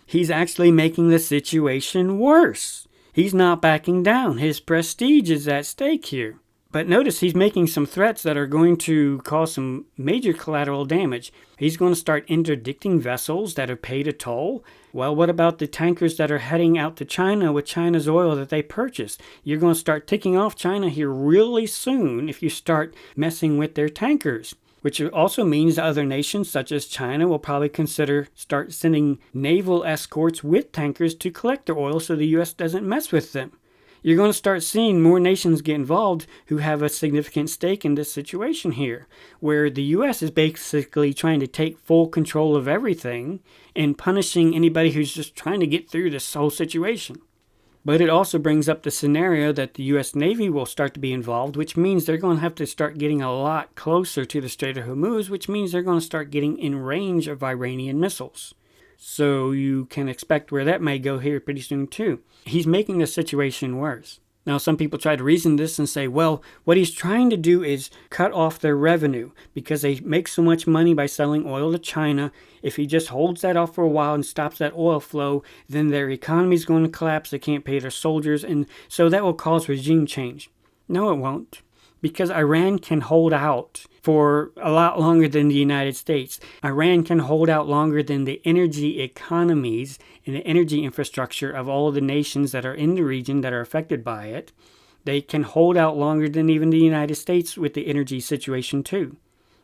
he's actually making the situation worse. He's not backing down. His prestige is at stake here. But notice he's making some threats that are going to cause some major collateral damage. He's going to start interdicting vessels that have paid a toll. Well, what about the tankers that are heading out to China with China's oil that they purchased? You're going to start ticking off China here really soon if you start messing with their tankers. Which also means other nations such as China will probably start sending naval escorts with tankers to collect their oil so the U.S. doesn't mess with them. You're going to start seeing more nations get involved who have a significant stake in this situation here, where the U.S. is basically trying to take full control of everything and punishing anybody who's just trying to get through this whole situation. But it also brings up the scenario that the U.S. Navy will start to be involved, which means they're going to have to start getting a lot closer to the Strait of Hormuz, which means they're going to start getting in range of Iranian missiles. So you can expect where that may go here pretty soon too. He's making the situation worse. Now, some people try to reason this and say, well, what he's trying to do is cut off their revenue because they make so much money by selling oil to China. If he just holds that off for a while and stops that oil flow, then their economy is going to collapse. They can't pay their soldiers. And so that will cause regime change. No, it won't. Because Iran can hold out for a lot longer than the United States. Iran can hold out longer than the energy economies and the energy infrastructure of all of the nations that are in the region that are affected by it. They can hold out longer than even the United States with the energy situation too.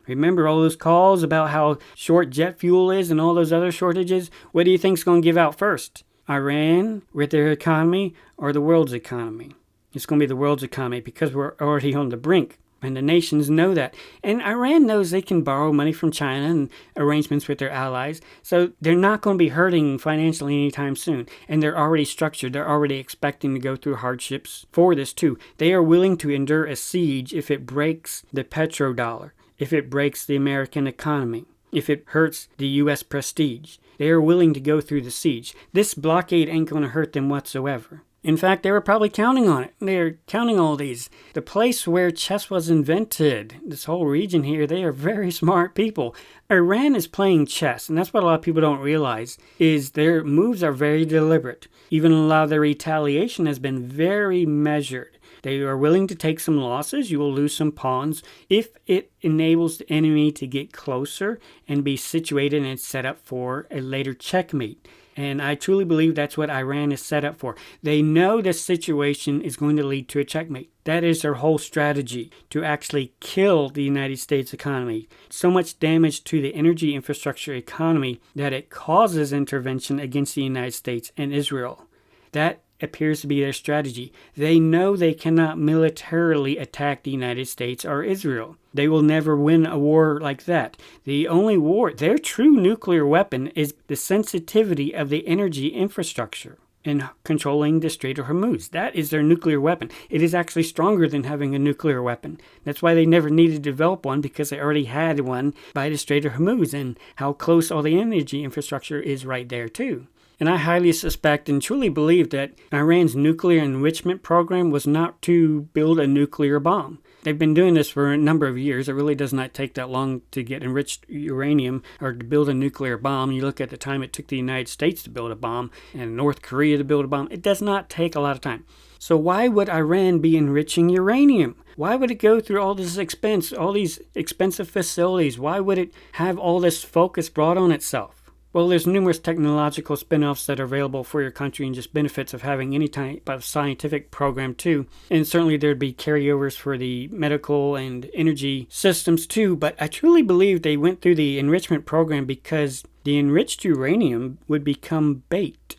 Remember all those calls about how short jet fuel is and all those other shortages? What do you think is going to give out first? Iran with their economy or the world's economy? It's going to be the world's economy because we're already on the brink. And the nations know that. And Iran knows they can borrow money from China and arrangements with their allies. So they're not going to be hurting financially anytime soon. And they're already structured. They're already expecting to go through hardships for this too. They are willing to endure a siege if it breaks the petrodollar, if it breaks the American economy, if it hurts the U.S. prestige. They are willing to go through the siege. This blockade ain't going to hurt them whatsoever. In fact, they were probably counting on it. They're counting all these. The place where chess was invented, this whole region here, they are very smart people. Iran is playing chess, and that's what a lot of people don't realize, is their moves are very deliberate. Even a lot of their retaliation has been very measured. They are willing to take some losses. You will lose some pawns if it enables the enemy to get closer and be situated and set up for a later checkmate. And I truly believe that's what Iran is set up for. They know this situation is going to lead to a checkmate. That is their whole strategy, to actually kill the United States economy. So much damage to the energy infrastructure economy that it causes intervention against the United States and Israel. That appears to be their strategy. They know they cannot militarily attack the United States or Israel. They will never win a war like that. The only war, their true nuclear weapon is the sensitivity of the energy infrastructure and controlling the Strait of Hormuz. That is their nuclear weapon. It is actually stronger than having a nuclear weapon. That's why they never needed to develop one, because they already had one by the Strait of Hormuz and how close all the energy infrastructure is right there too. And I highly suspect and truly believe that Iran's nuclear enrichment program was not to build a nuclear bomb. They've been doing this for a number of years. It really does not take that long to get enriched uranium or to build a nuclear bomb. You look at the time it took the United States to build a bomb and North Korea to build a bomb. It does not take a lot of time. So why would Iran be enriching uranium? Why would it go through all this expense, all these expensive facilities? Why would it have all this focus brought on itself? Well, there's numerous technological spin-offs that are available for your country and just benefits of having any type of scientific program too. And certainly there'd be carryovers for the medical and energy systems too. But I truly believe they went through the enrichment program because the enriched uranium would become bait.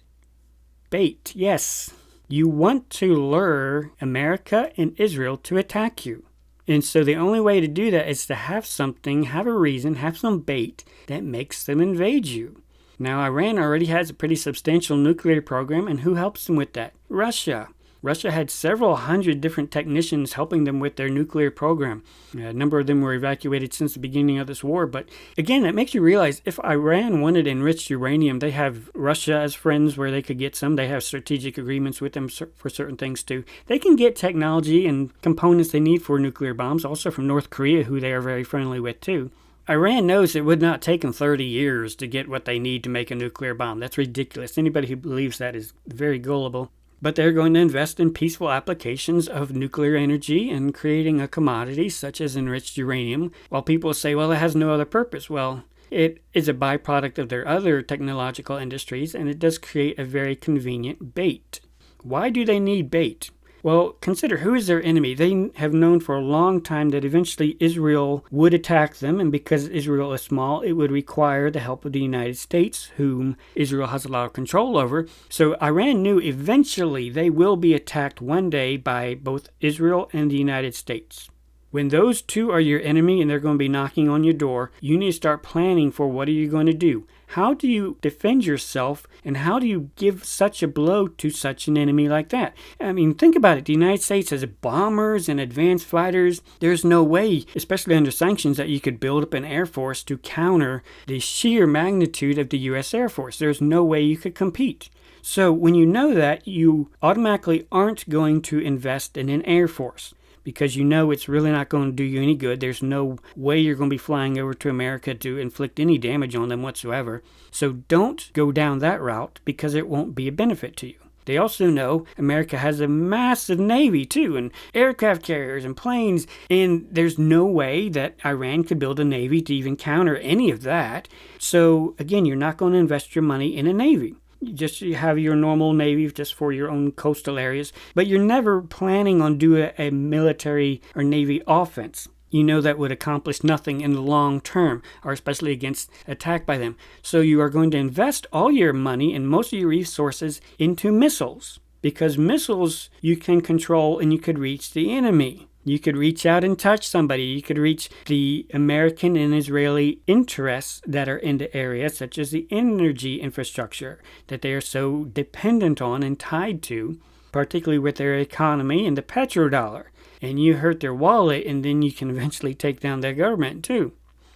Bait, yes. You want to lure America and Israel to attack you. And so the only way to do that is to have something, have a reason, have some bait that makes them invade you. Now, Iran already has a pretty substantial nuclear program, and who helps them with that? Russia. Russia had several hundred different technicians helping them with their nuclear program. A number of them were evacuated since the beginning of this war. But again, that makes you realize if Iran wanted enriched uranium, they have Russia as friends where they could get some. They have strategic agreements with them for certain things too. They can get technology and components they need for nuclear bombs, also from North Korea, who they are very friendly with too. Iran knows it would not take them 30 years to get what they need to make a nuclear bomb. That's ridiculous. Anybody who believes that is very gullible. but they're going to invest in peaceful applications of nuclear energy and creating a commodity such as enriched uranium, while people say, well, it has no other purpose. Well, it is a byproduct of their other technological industries, and it does create a very convenient bait. Why do they need bait? Well, consider who is their enemy. They have known for a long time that eventually Israel would attack them, and because Israel is small, it would require the help of the United States, whom Israel has a lot of control over. So Iran knew eventually they will be attacked one day by both Israel and the United States. When those two are your enemy and they're going to be knocking on your door, you need to start planning for what are you going to do. How do you defend yourself, and how do you give such a blow to such an enemy like that? I mean, think about it. The United States has bombers and advanced fighters. There's no way, especially under sanctions, that you could build up an air force to counter the sheer magnitude of the U.S. Air Force. There's no way you could compete. So when you know that, you automatically aren't going to invest in an air force, because you know it's really not going to do you any good. There's no way you're going to be flying over to America to inflict any damage on them whatsoever. So don't go down that route, because it won't be a benefit to you. They also know America has a massive navy too, and aircraft carriers and planes, and there's no way that Iran could build a navy to even counter any of that. So again, you're not going to invest your money in a navy. You have your normal navy just for your own coastal areas, but you're never planning on doing a military or navy offense. You know that would accomplish nothing in the long term, or especially against attack by them. So you are going to invest all your money and most of your resources into missiles, because missiles you can control and you could reach the enemy. You could reach out and touch somebody. You could reach the American and Israeli interests that are in the area, such as the energy infrastructure that they are so dependent on and tied to, particularly with their economy and the petrodollar. And you hurt their wallet, and then you can eventually take down their government too.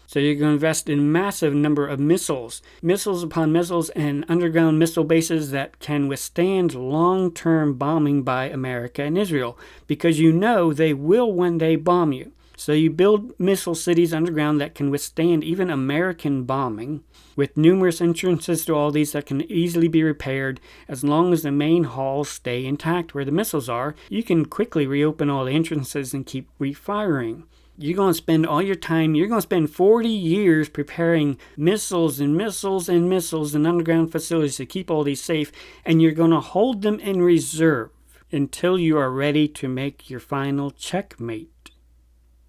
So you're going to invest in a massive number of missiles upon missiles, and underground missile bases that can withstand long-term bombing by America and Israel, because you know they will one day bomb you. So you build missile cities underground that can withstand even American bombing, with numerous entrances to all these that can easily be repaired. As long as the main halls stay intact where the missiles are, you can quickly reopen all the entrances and keep refiring. You're going to spend all your time, you're going to spend 40 years preparing missiles and missiles and missiles and underground facilities to keep all these safe, and you're going to hold them in reserve until you are ready to make your final checkmate.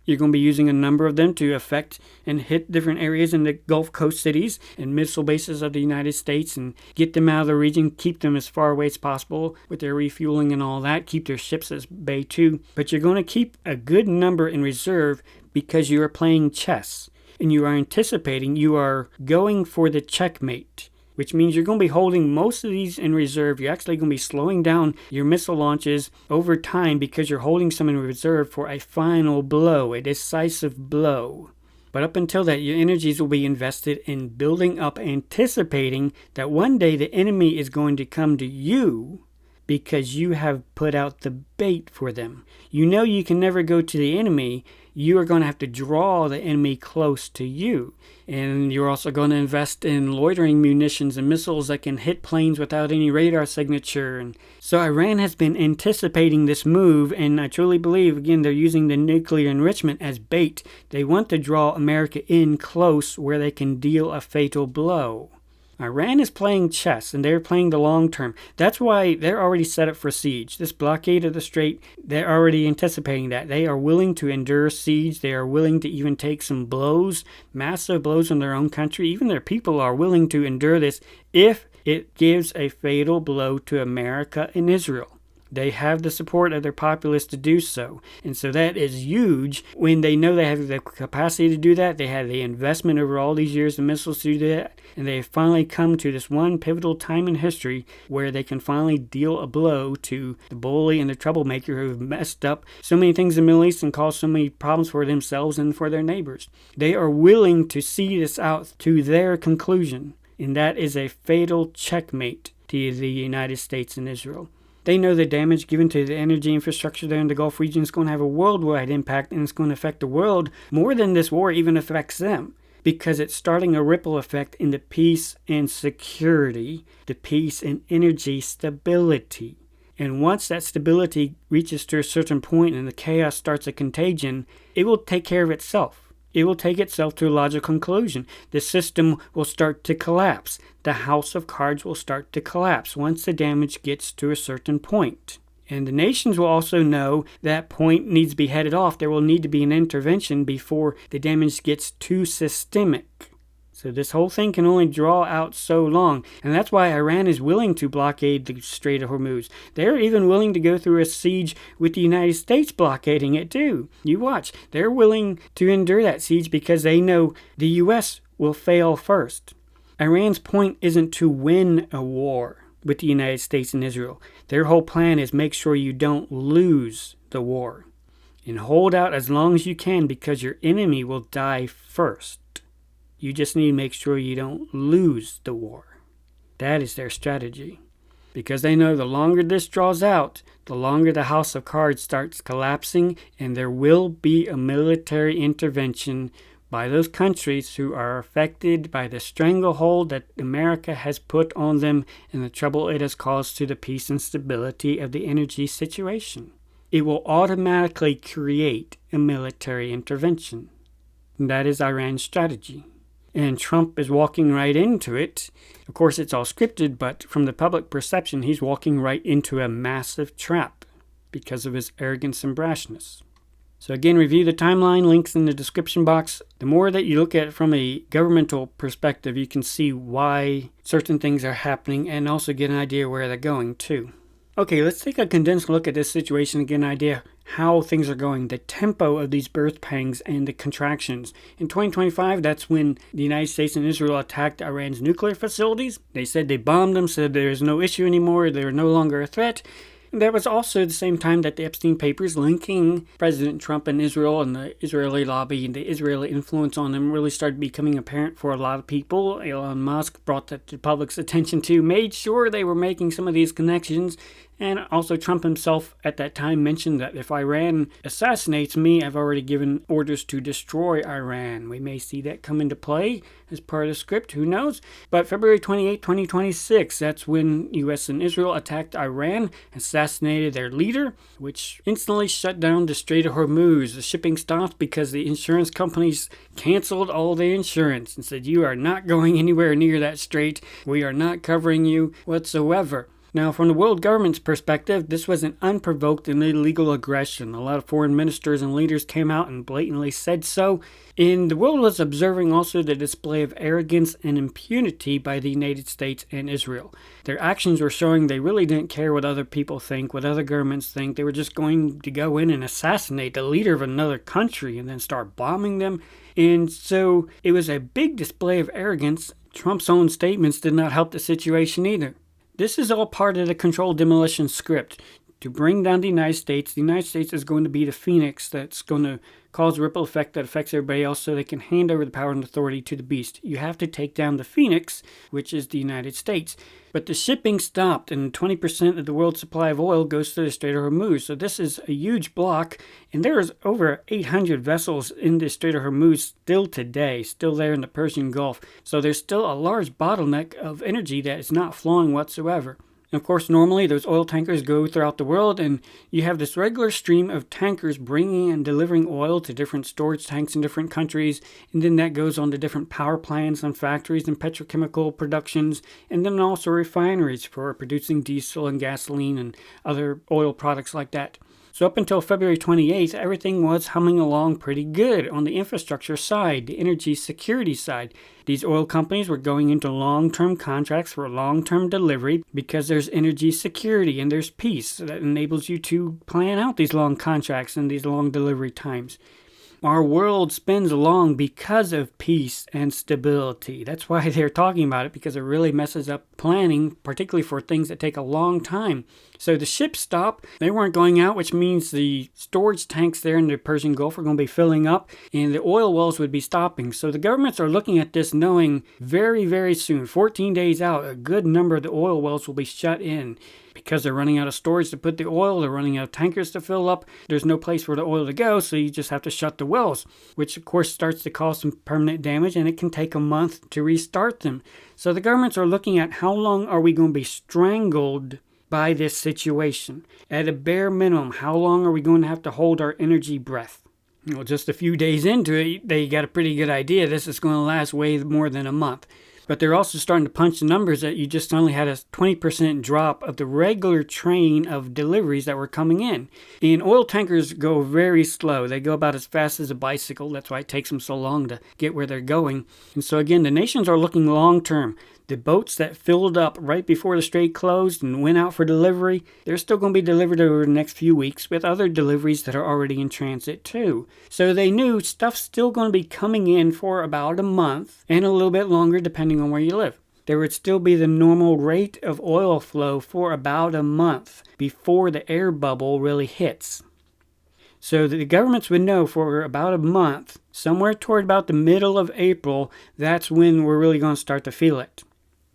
You're going to be using a number of them to affect and hit different areas in the Gulf Coast cities and missile bases of the United States, and get them out of the region, keep them as far away as possible with their refueling and all that, keep their ships at bay too. But you're going to keep a good number in reserve, because you are playing chess and you are anticipating, you are going for the checkmate, which means you're going to be holding most of these in reserve. You're actually going to be slowing down your missile launches over time, because you're holding some in reserve for a final blow, a decisive blow. But up until that, your energies will be invested in building up, anticipating that one day the enemy is going to come to you, because you have put out the bait for them. You know you can never go to the enemy. You are going to have to draw the enemy close to you. And you're also going to invest in loitering munitions and missiles that can hit planes without any radar signature. And so Iran has been anticipating this move, and I truly believe, again, they're using the nuclear enrichment as bait. They want to draw America in close where they can deal a fatal blow. Iran is playing chess, and they're playing the long term. That's why they're already set up for siege. This blockade of the strait, they're already anticipating that. They are willing to endure siege. They are willing to even take some blows, massive blows on their own country. Even their people are willing to endure this if it gives a fatal blow to America and Israel. They have the support of their populace to do so. And so that is huge. When they know they have the capacity to do that, they have the investment over all these years of missiles to do that, and they have finally come to this one pivotal time in history where they can finally deal a blow to the bully and the troublemaker who have messed up so many things in the Middle East and caused so many problems for themselves and for their neighbors. They are willing to see this out to their conclusion, and that is a fatal checkmate to the United States and Israel. They know the damage given to the energy infrastructure there in the Gulf region is going to have a worldwide impact, and it's going to affect the world more than this war even affects them, because it's starting a ripple effect in the peace and security, the peace and energy stability. And once that stability reaches to a certain point and the chaos starts a contagion, it will take care of itself. It will take itself to a logical conclusion. The system will start to collapse. The house of cards will start to collapse once the damage gets to a certain point. And the nations will also know that point needs to be headed off. There will need to be an intervention before the damage gets too systemic. So this whole thing can only draw out so long. And that's why Iran is willing to blockade the Strait of Hormuz. They're even willing to go through a siege with the United States blockading it too. You watch. They're willing to endure that siege because they know the U.S. will fail first. Iran's point isn't to win a war with the United States and Israel. Their whole plan is make sure you don't lose the war. And hold out as long as you can because your enemy will die first. You just need to make sure you don't lose the war. That is their strategy. Because they know the longer this draws out, the longer the house of cards starts collapsing, and there will be a military intervention by those countries who are affected by the stranglehold that America has put on them and the trouble it has caused to the peace and stability of the energy situation. It will automatically create a military intervention. And that is Iran's strategy. And Trump is walking right into it. Of course, it's all scripted, but from the public perception, he's walking right into a massive trap because of his arrogance and brashness. So again, review the timeline, links in the description box. The more that you look at it from a governmental perspective, you can see why certain things are happening and also get an idea where they're going too. Okay, let's take a condensed look at this situation and get an idea how things are going, the tempo of these birth pangs and the contractions. In 2025, that's when the United States and Israel attacked Iran's nuclear facilities. They said they bombed them, said there's no issue anymore, they're no longer a threat. And that was also the same time that the Epstein papers linking President Trump and Israel and the Israeli lobby and the Israeli influence on them really started becoming apparent for a lot of people. Elon Musk brought that to the public's attention too, made sure they were making some of these connections. And also Trump himself at that time mentioned that if Iran assassinates me, I've already given orders to destroy Iran. We may see that come into play as part of the script, who knows? But February 28, 2026, that's when U.S. and Israel attacked Iran, assassinated their leader, which instantly shut down the Strait of Hormuz. The shipping stopped because the insurance companies canceled all the insurance and said, you are not going anywhere near that strait. We are not covering you whatsoever. Now, from the world government's perspective, this was an unprovoked and illegal aggression. A lot of foreign ministers and leaders came out and blatantly said so. And the world was observing also the display of arrogance and impunity by the United States and Israel. Their actions were showing they really didn't care what other people think, what other governments think. They were just going to go in and assassinate the leader of another country and then start bombing them. And so it was a big display of arrogance. Trump's own statements did not help the situation either. This is all part of the controlled demolition script. To bring down the United States is going to be the phoenix that's going to cause a ripple effect that affects everybody else so they can hand over the power and authority to the beast. You have to take down the phoenix, which is the United States. But the shipping stopped, and 20% of the world's supply of oil goes to the Strait of Hormuz. So this is a huge block, and there is over 800 vessels in the Strait of Hormuz still today, still there in the Persian Gulf. So there's still a large bottleneck of energy that is not flowing whatsoever. And of course, normally those oil tankers go throughout the world, and you have this regular stream of tankers bringing and delivering oil to different storage tanks in different countries, and then that goes on to different power plants and factories and petrochemical productions, and then also refineries for producing diesel and gasoline and other oil products like that. So up until February 28th, everything was humming along pretty good on the infrastructure side, the energy security side. These oil companies were going into long-term contracts for long-term delivery because there's energy security and there's peace that enables you to plan out these long contracts and these long delivery times. Our world spins along because of peace and stability. That's why they're talking about it, because it really messes up planning, particularly for things that take a long time. So the ships stop. They weren't going out, which means the storage tanks there in the Persian Gulf are going to be filling up, and the oil wells would be stopping. So the governments are looking at this knowing very, very soon, 14 days out, a good number of the oil wells will be shut in. Because they're running out of storage to put the oil, they're running out of tankers to fill up, there's no place for the oil to go, so you just have to shut the wells, which of course starts to cause some permanent damage, and it can take a month to restart them. So the governments are looking at how long are we going to be strangled by this situation? At a bare minimum, how long are we going to have to hold our energy breath? Well, just a few days into it, they got a pretty good idea this is going to last way more than a month. But they're also starting to punch the numbers that you just only had a 20% drop of the regular train of deliveries that were coming in. And oil tankers go very slow. They go about as fast as a bicycle. That's why it takes them so long to get where they're going. And so again, the nations are looking long term. The boats that filled up right before the strait closed and went out for delivery, they're still going to be delivered over the next few weeks with other deliveries that are already in transit too. So they knew stuff's still going to be coming in for about a month and a little bit longer depending on where you live. There would still be the normal rate of oil flow for about a month before the air bubble really hits. So the governments would know for about a month, somewhere toward about the middle of April, that's when we're really going to start to feel it.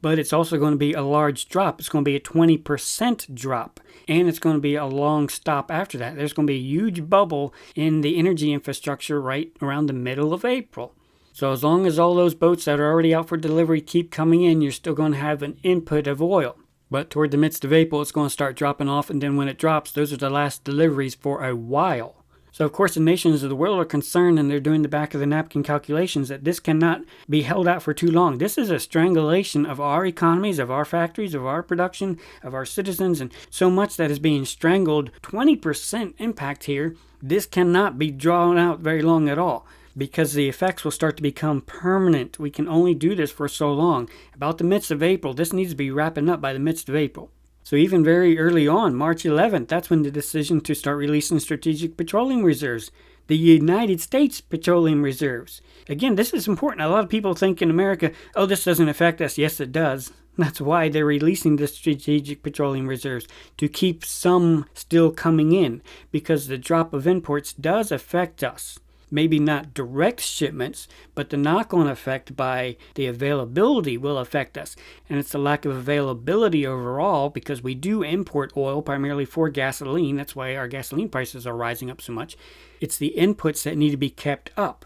But it's also going to be a large drop. It's going to be a 20% drop. And it's going to be a long stop after that. There's going to be a huge bubble in the energy infrastructure right around the middle of April. So as long as all those boats that are already out for delivery keep coming in, you're still going to have an input of oil. But toward the midst of April, it's going to start dropping off. And then when it drops, those are the last deliveries for a while. So, of course, the nations of the world are concerned, and they're doing the back of the napkin calculations that this cannot be held out for too long. This is a strangulation of our economies, of our factories, of our production, of our citizens, and so much that is being strangled. 20% impact here. This cannot be drawn out very long at all, because the effects will start to become permanent. We can only do this for so long. About the midst of April, this needs to be wrapping up by the midst of April. So even very early on, March 11th, that's when the decision to start releasing strategic petroleum reserves, the United States petroleum reserves. Again, this is important. A lot of people think in America, oh, this doesn't affect us. Yes, it does. That's why they're releasing the strategic petroleum reserves, to keep some still coming in, because the drop of imports does affect us. Maybe not direct shipments, but the knock-on effect by the availability will affect us. And it's the lack of availability overall, because we do import oil primarily for gasoline. That's why our gasoline prices are rising up so much. It's the inputs that need to be kept up.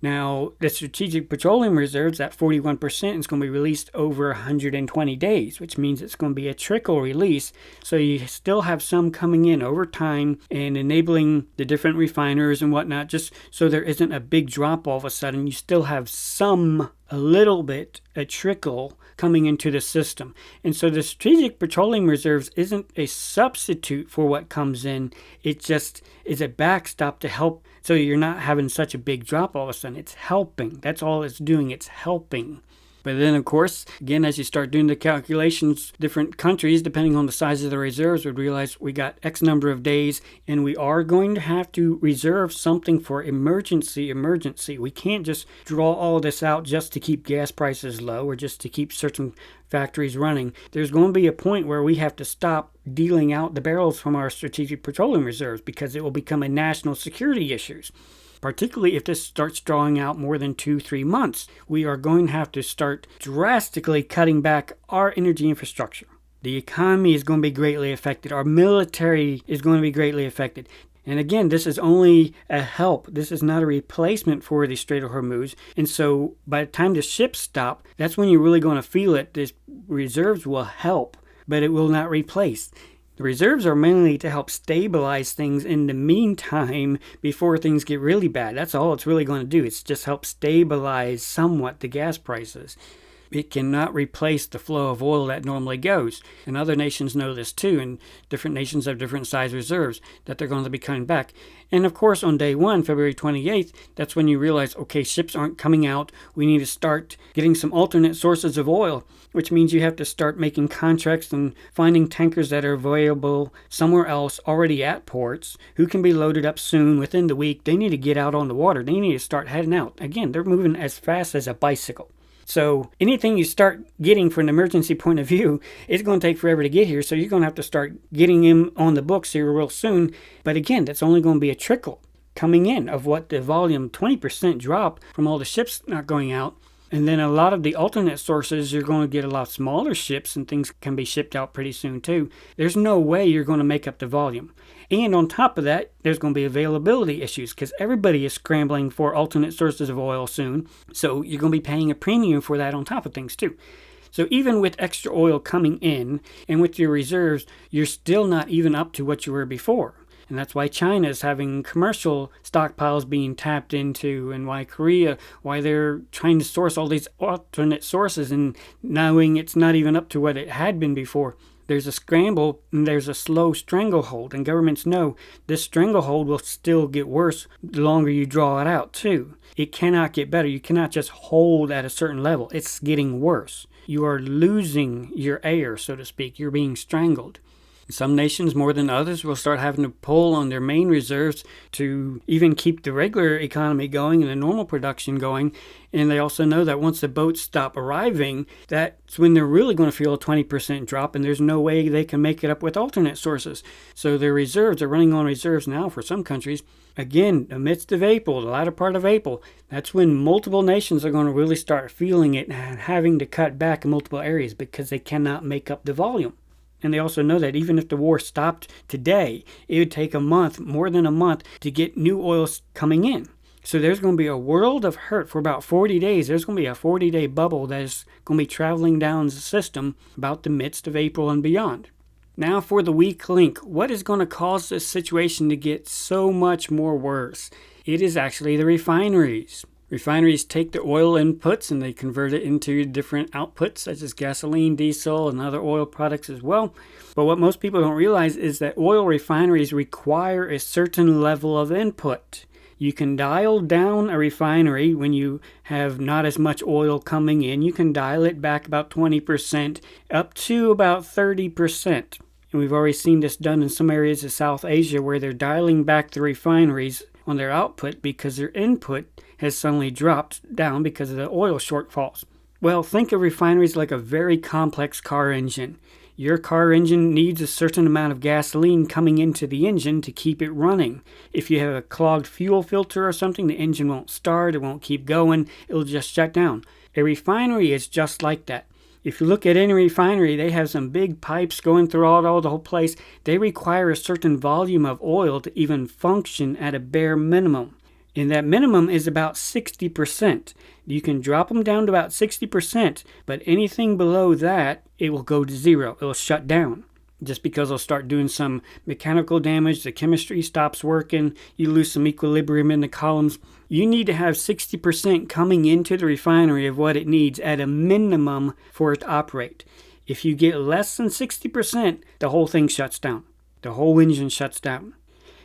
Now, the strategic petroleum reserves, that 41%, is going to be released over 120 days, which means it's going to be a trickle release. So you still have some coming in over time and enabling the different refiners and whatnot, just so there isn't a big drop all of a sudden. You still have some, a little bit, a trickle coming into the system. And so the strategic petroleum reserves isn't a substitute for what comes in. It just is a backstop to help, so you're not having such a big drop all of a sudden. It's helping. That's all it's doing. It's helping. But then, of course, again, as you start doing the calculations, different countries, depending on the size of the reserves, would realize we got X number of days, and we are going to have to reserve something for emergency. We can't just draw all this out just to keep gas prices low or just to keep certain factories running. There's going to be a point where we have to stop dealing out the barrels from our strategic petroleum reserves, because it will become a national security issue. Particularly if this starts drawing out more than 2-3 months, we are going to have to start drastically cutting back our energy infrastructure. The economy is going to be greatly affected. Our military is going to be greatly affected. And again, this is only a help. This is not a replacement for the Strait of Hormuz. And so by the time the ships stop, that's when you're really going to feel it. These reserves will help, but it will not replace. The reserves are mainly to help stabilize things in the meantime before things get really bad. That's all it's really going to do. It's just help stabilize somewhat the gas prices. It cannot replace the flow of oil that normally goes. And other nations know this too, and different nations have different size reserves that they're going to be cutting back. And of course, on day one, February 28th, that's when you realize, okay, ships aren't coming out. We need to start getting some alternate sources of oil, which means you have to start making contracts and finding tankers that are available somewhere else already at ports who can be loaded up soon within the week. They need to get out on the water. They need to start heading out. Again, they're moving as fast as a bicycle. So anything you start getting from an emergency point of view, it's going to take forever to get here. So you're going to have to start getting them on the books here real soon. But again, that's only going to be a trickle coming in of what the volume 20% drop from all the ships not going out. And then a lot of the alternate sources, you're going to get a lot smaller ships and things can be shipped out pretty soon too. There's no way you're going to make up the volume. And on top of that, there's going to be availability issues because everybody is scrambling for alternate sources of oil soon. So you're going to be paying a premium for that on top of things too. So even with extra oil coming in and with your reserves, you're still not even up to what you were before. And that's why China is having commercial stockpiles being tapped into, and why Korea, why they're trying to source all these alternate sources and knowing it's not even up to what it had been before. There's a scramble and there's a slow stranglehold, and governments know this stranglehold will still get worse the longer you draw it out too. It cannot get better. You cannot just hold at a certain level. It's getting worse. You are losing your air, so to speak. You're being strangled. Some nations, more than others, will start having to pull on their main reserves to even keep the regular economy going and the normal production going. And they also know that once the boats stop arriving, that's when they're really going to feel a 20% drop, and there's no way they can make it up with alternate sources. So their reserves are running on reserves now for some countries. Again, amidst of April, the latter part of April, that's when multiple nations are going to really start feeling it and having to cut back in multiple areas because they cannot make up the volume. And they also know that even if the war stopped today, it would take a month, more than a month, to get new oil coming in. So there's going to be a world of hurt for about 40 days. There's going to be a 40-day bubble that is going to be traveling down the system about the midst of April and beyond. Now for the weak link. What is going to cause this situation to get so much more worse? It is actually the refineries. Refineries take the oil inputs and they convert it into different outputs such as gasoline, diesel, and other oil products as well. But what most people don't realize is that oil refineries require a certain level of input. You can dial down a refinery when you have not as much oil coming in. You can dial it back about 20% up to about 30%. And we've already seen this done in some areas of South Asia where they're dialing back the refineries on their output because their input has suddenly dropped down because of the oil shortfalls. Well, think of refineries like a very complex car engine. Your car engine needs a certain amount of gasoline coming into the engine to keep it running. If you have a clogged fuel filter or something, the engine won't start, it won't keep going, it'll just shut down. A refinery is just like that. If you look at any refinery, they have some big pipes going throughout the whole place. They require a certain volume of oil to even function at a bare minimum. And that minimum is about 60%. You can drop them down to about 60%, but anything below that, it will go to zero. It will shut down. Just because it'll start doing some mechanical damage, the chemistry stops working, you lose some equilibrium in the columns. You need to have 60% coming into the refinery of what it needs at a minimum for it to operate. If you get less than 60%, the whole thing shuts down. The whole engine shuts down.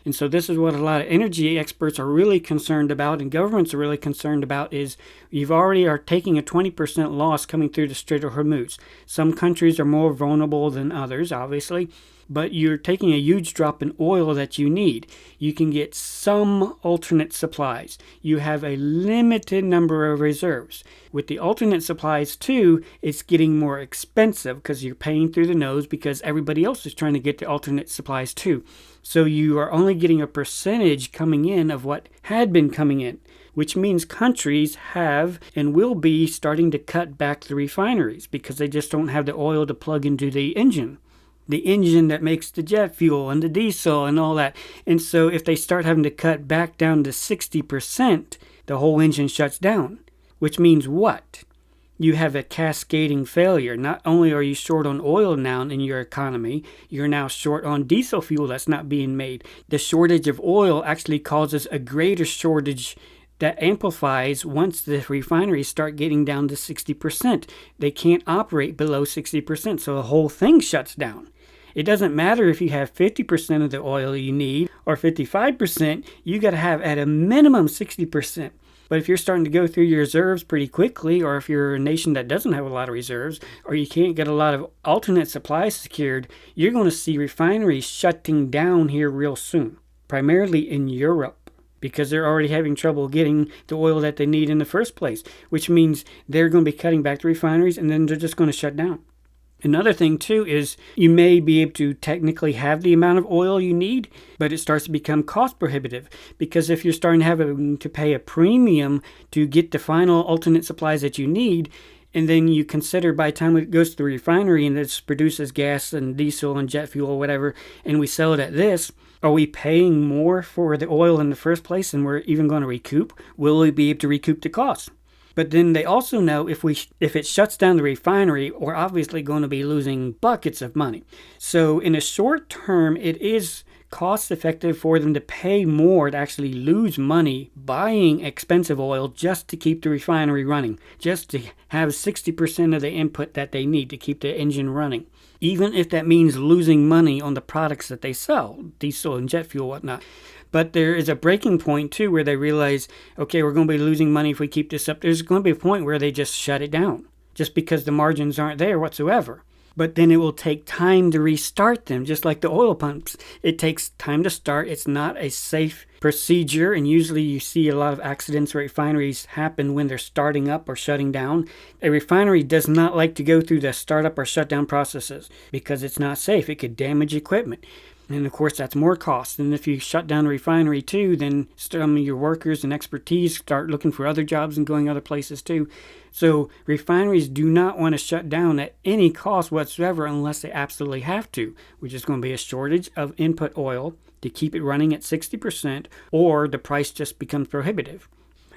And so this is what a lot of energy experts are really concerned about, and governments are really concerned about, is you've already are taking a 20% loss coming through the Strait of Hormuz. Some countries are more vulnerable than others, obviously, but you're taking a huge drop in oil that you need. You can get some alternate supplies. You have a limited number of reserves. With the alternate supplies too, it's getting more expensive because you're paying through the nose because everybody else is trying to get the alternate supplies too. So you are only getting a percentage coming in of what had been coming in, which means countries have and will be starting to cut back the refineries because they just don't have the oil to plug into the engine. The engine that makes the jet fuel and the diesel and all that. And so if they start having to cut back down to 60%, the whole engine shuts down. Which means what? You have a cascading failure. Not only are you short on oil now in your economy, you're now short on diesel fuel that's not being made. The shortage of oil actually causes a greater shortage that amplifies once the refineries start getting down to 60%. They can't operate below 60%, so the whole thing shuts down. It doesn't matter if you have 50% of the oil you need or 55%, you got to have at a minimum 60%. But if you're starting to go through your reserves pretty quickly, or if you're a nation that doesn't have a lot of reserves, or you can't get a lot of alternate supplies secured, you're going to see refineries shutting down here real soon, primarily in Europe, because they're already having trouble getting the oil that they need in the first place, which means they're going to be cutting back the refineries and then they're just going to shut down. Another thing, too, is you may be able to technically have the amount of oil you need, but it starts to become cost prohibitive. Because if you're starting to have to pay a premium to get the final alternate supplies that you need, and then you consider by the time it goes to the refinery and it produces gas and diesel and jet fuel or whatever, and we sell it at this, are we paying more for the oil in the first place than we're even going to recoup? Will we be able to recoup the cost? But then they also know if it shuts down the refinery, we're obviously going to be losing buckets of money. So in a short term, it is cost effective for them to pay more to actually lose money buying expensive oil just to keep the refinery running, just to have 60% of the input that they need to keep the engine running. Even if that means losing money on the products that they sell, diesel and jet fuel, whatnot. But there is a breaking point, too, where they realize, okay, we're going to be losing money if we keep this up. There's going to be a point where they just shut it down, just because the margins aren't there whatsoever. But then it will take time to restart them, just like the oil pumps. It takes time to start. It's not a safe procedure, and usually you see a lot of accidents at refineries happen when they're starting up or shutting down. A refinery does not like to go through the startup or shutdown processes because it's not safe. It could damage equipment. And of course, that's more cost. And if you shut down a refinery too, then some of your workers and expertise start looking for other jobs and going other places too. So refineries do not want to shut down at any cost whatsoever unless they absolutely have to, which is going to be a shortage of input oil to keep it running at 60%, or the price just becomes prohibitive.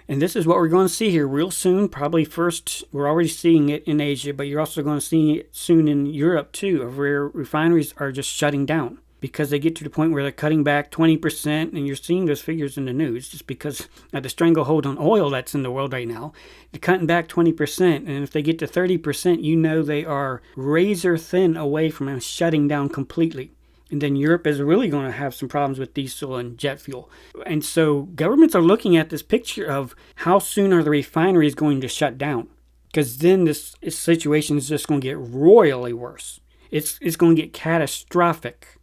And this is what we're going to see here real soon. Probably first, we're already seeing it in Asia, but you're also going to see it soon in Europe too, of where refineries are just shutting down, because they get to the point where they're cutting back 20%, and you're seeing those figures in the news just because of the stranglehold on oil that's in the world right now. They're cutting back 20%, and if they get to 30%, you know they are razor thin away from shutting down completely. And then Europe is really going to have some problems with diesel and jet fuel. And so governments are looking at this picture of how soon are the refineries going to shut down, because then this situation is just going to get royally worse. It's going to get catastrophic.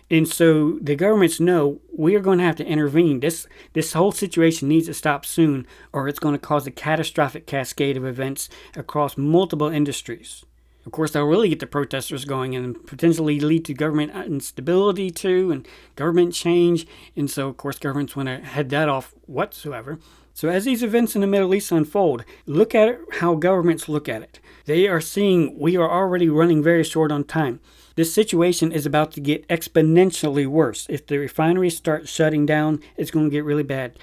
And so the governments know we are going to have to intervene. This whole situation needs to stop soon, or it's going to cause a catastrophic cascade of events across multiple industries. Of course, they'll really get the protesters going and potentially lead to government instability too, and government change. And so, of course, governments want to head that off whatsoever. So as these events in the Middle East unfold, look at it, how governments look at it. They are seeing we are already running very short on time. This situation is about to get exponentially worse. If the refineries start shutting down, it's going to get really bad.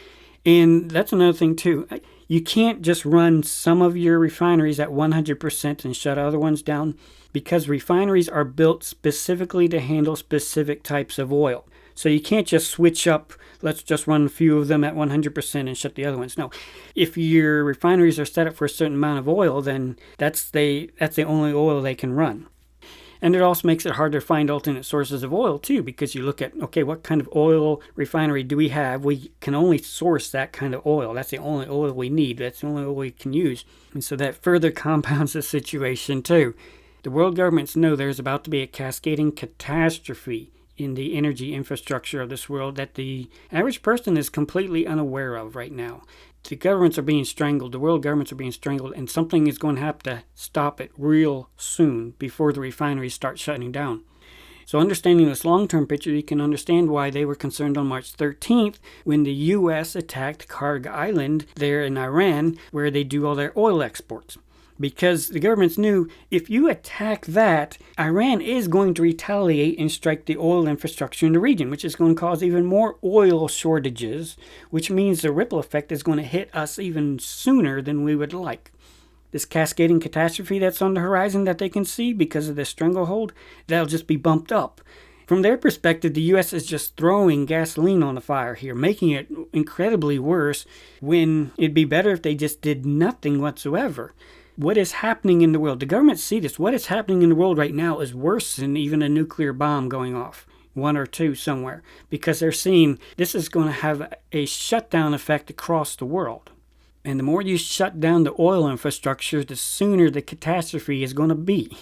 And that's another thing too. You can't just run some of your refineries at 100% and shut other ones down, because refineries are built specifically to handle specific types of oil. So you can't just switch up, let's just run a few of them at 100% and shut the other ones. No. If your refineries are set up for a certain amount of oil, then that's the only oil they can run. And it also makes it hard to find alternate sources of oil too, because you look at, okay, what kind of oil refinery do we have? We can only source that kind of oil. That's the only oil we need. That's the only oil we can use. And so that further compounds the situation too. The world governments know there's about to be a cascading catastrophe in the energy infrastructure of this world that the average person is completely unaware of right now. The governments are being strangled, the world governments are being strangled, and something is going to have to stop it real soon before the refineries start shutting down. So understanding this long-term picture, you can understand why they were concerned on March 13th when the U.S. attacked Karg Island there in Iran, where they do all their oil exports. Because the governments knew if you attack that, Iran is going to retaliate and strike the oil infrastructure in the region, which is going to cause even more oil shortages, which means the ripple effect is going to hit us even sooner than we would like. This cascading catastrophe that's on the horizon that they can see because of this stranglehold, that'll just be bumped up. From their perspective, the U.S. is just throwing gasoline on the fire here, making it incredibly worse when it'd be better if they just did nothing whatsoever. What is happening in the world? The governments see this. What is happening in the world right now is worse than even a nuclear bomb going off, one or two somewhere, because they're seeing this is going to have a shutdown effect across the world. And the more you shut down the oil infrastructure, the sooner the catastrophe is going to be.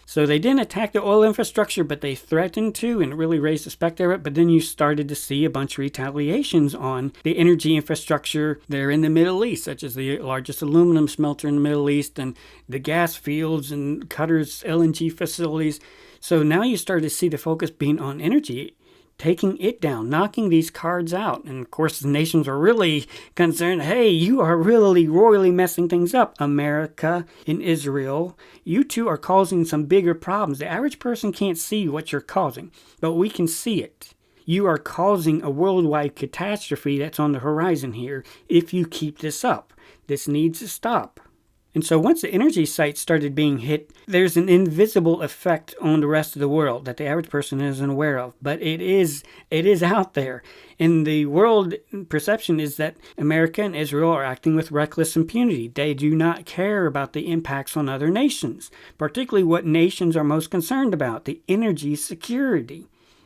So they didn't attack the oil infrastructure, but they threatened to, and it really raised the specter of it. But then you started to see a bunch of retaliations on the energy infrastructure there in the Middle East, such as the largest aluminum smelter in the Middle East and the gas fields and Qatar's LNG facilities. So now you start to see the focus being on energy, taking it down, knocking these cards out. And of course, the nations are really concerned, hey, you are really royally messing things up. America and Israel, you two are causing some bigger problems. The average person can't see what you're causing, but we can see it. You are causing a worldwide catastrophe that's on the horizon here if you keep this up. This needs to stop. And so once the energy sites started being hit, there's an invisible effect on the rest of the world that the average person isn't aware of. But it is out there. And the world perception is that America and Israel are acting with reckless impunity. They do not care about the impacts on other nations, particularly what nations are most concerned about, the energy security.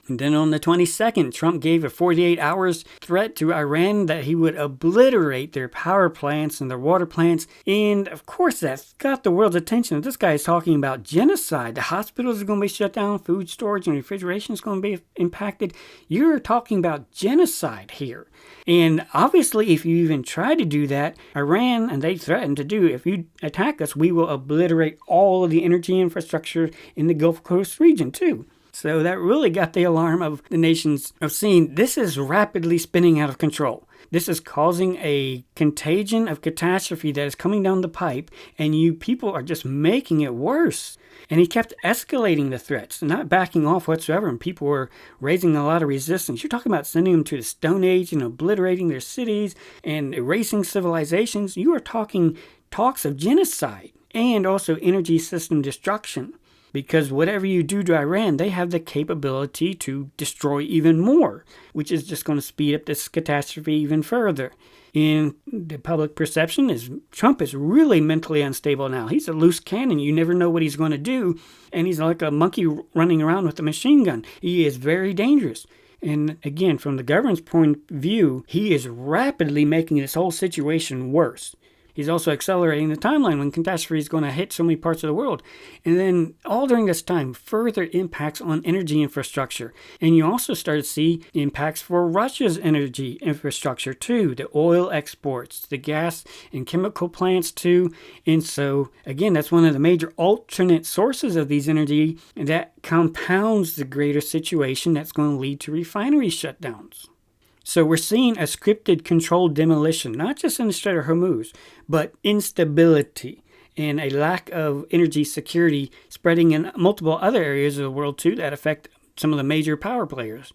And then on the 22nd, Trump gave a 48 hours threat to Iran that he would obliterate their power plants and their water plants. And of course, that's got the world's attention. This guy is talking about genocide. The hospitals are going to be shut down, food storage and refrigeration is going to be impacted. You're talking about genocide here. And obviously, if you even try to do that, Iran, and they threatened to do, if you attack us, we will obliterate all of the energy infrastructure in the Gulf Coast region too. So that really got the alarm of the nations of seeing this is rapidly spinning out of control. This is causing a contagion of catastrophe that is coming down the pipe, and you people are just making it worse. And he kept escalating the threats, not backing off whatsoever, and people were raising a lot of resistance. You're talking about sending them to the Stone Age and obliterating their cities and erasing civilizations. You are talking talks of genocide and also energy system destruction. Because whatever you do to Iran, they have the capability to destroy even more, which is just going to speed up this catastrophe even further. And the public perception is Trump is really mentally unstable now. He's a loose cannon. You never know what he's going to do. And he's like a monkey running around with a machine gun. He is very dangerous. And again, from the government's point of view, he is rapidly making this whole situation worse. He's also accelerating the timeline when catastrophe is going to hit so many parts of the world. And then all during this time, further impacts on energy infrastructure. And you also start to see impacts for Russia's energy infrastructure too. The oil exports, the gas and chemical plants too. And so, again, that's one of the major alternate sources of these energy that compounds the greater situation that's going to lead to refinery shutdowns. So we're seeing a scripted controlled demolition, not just in the Strait of Hormuz, but instability and a lack of energy security spreading in multiple other areas of the world too that affect some of the major power players.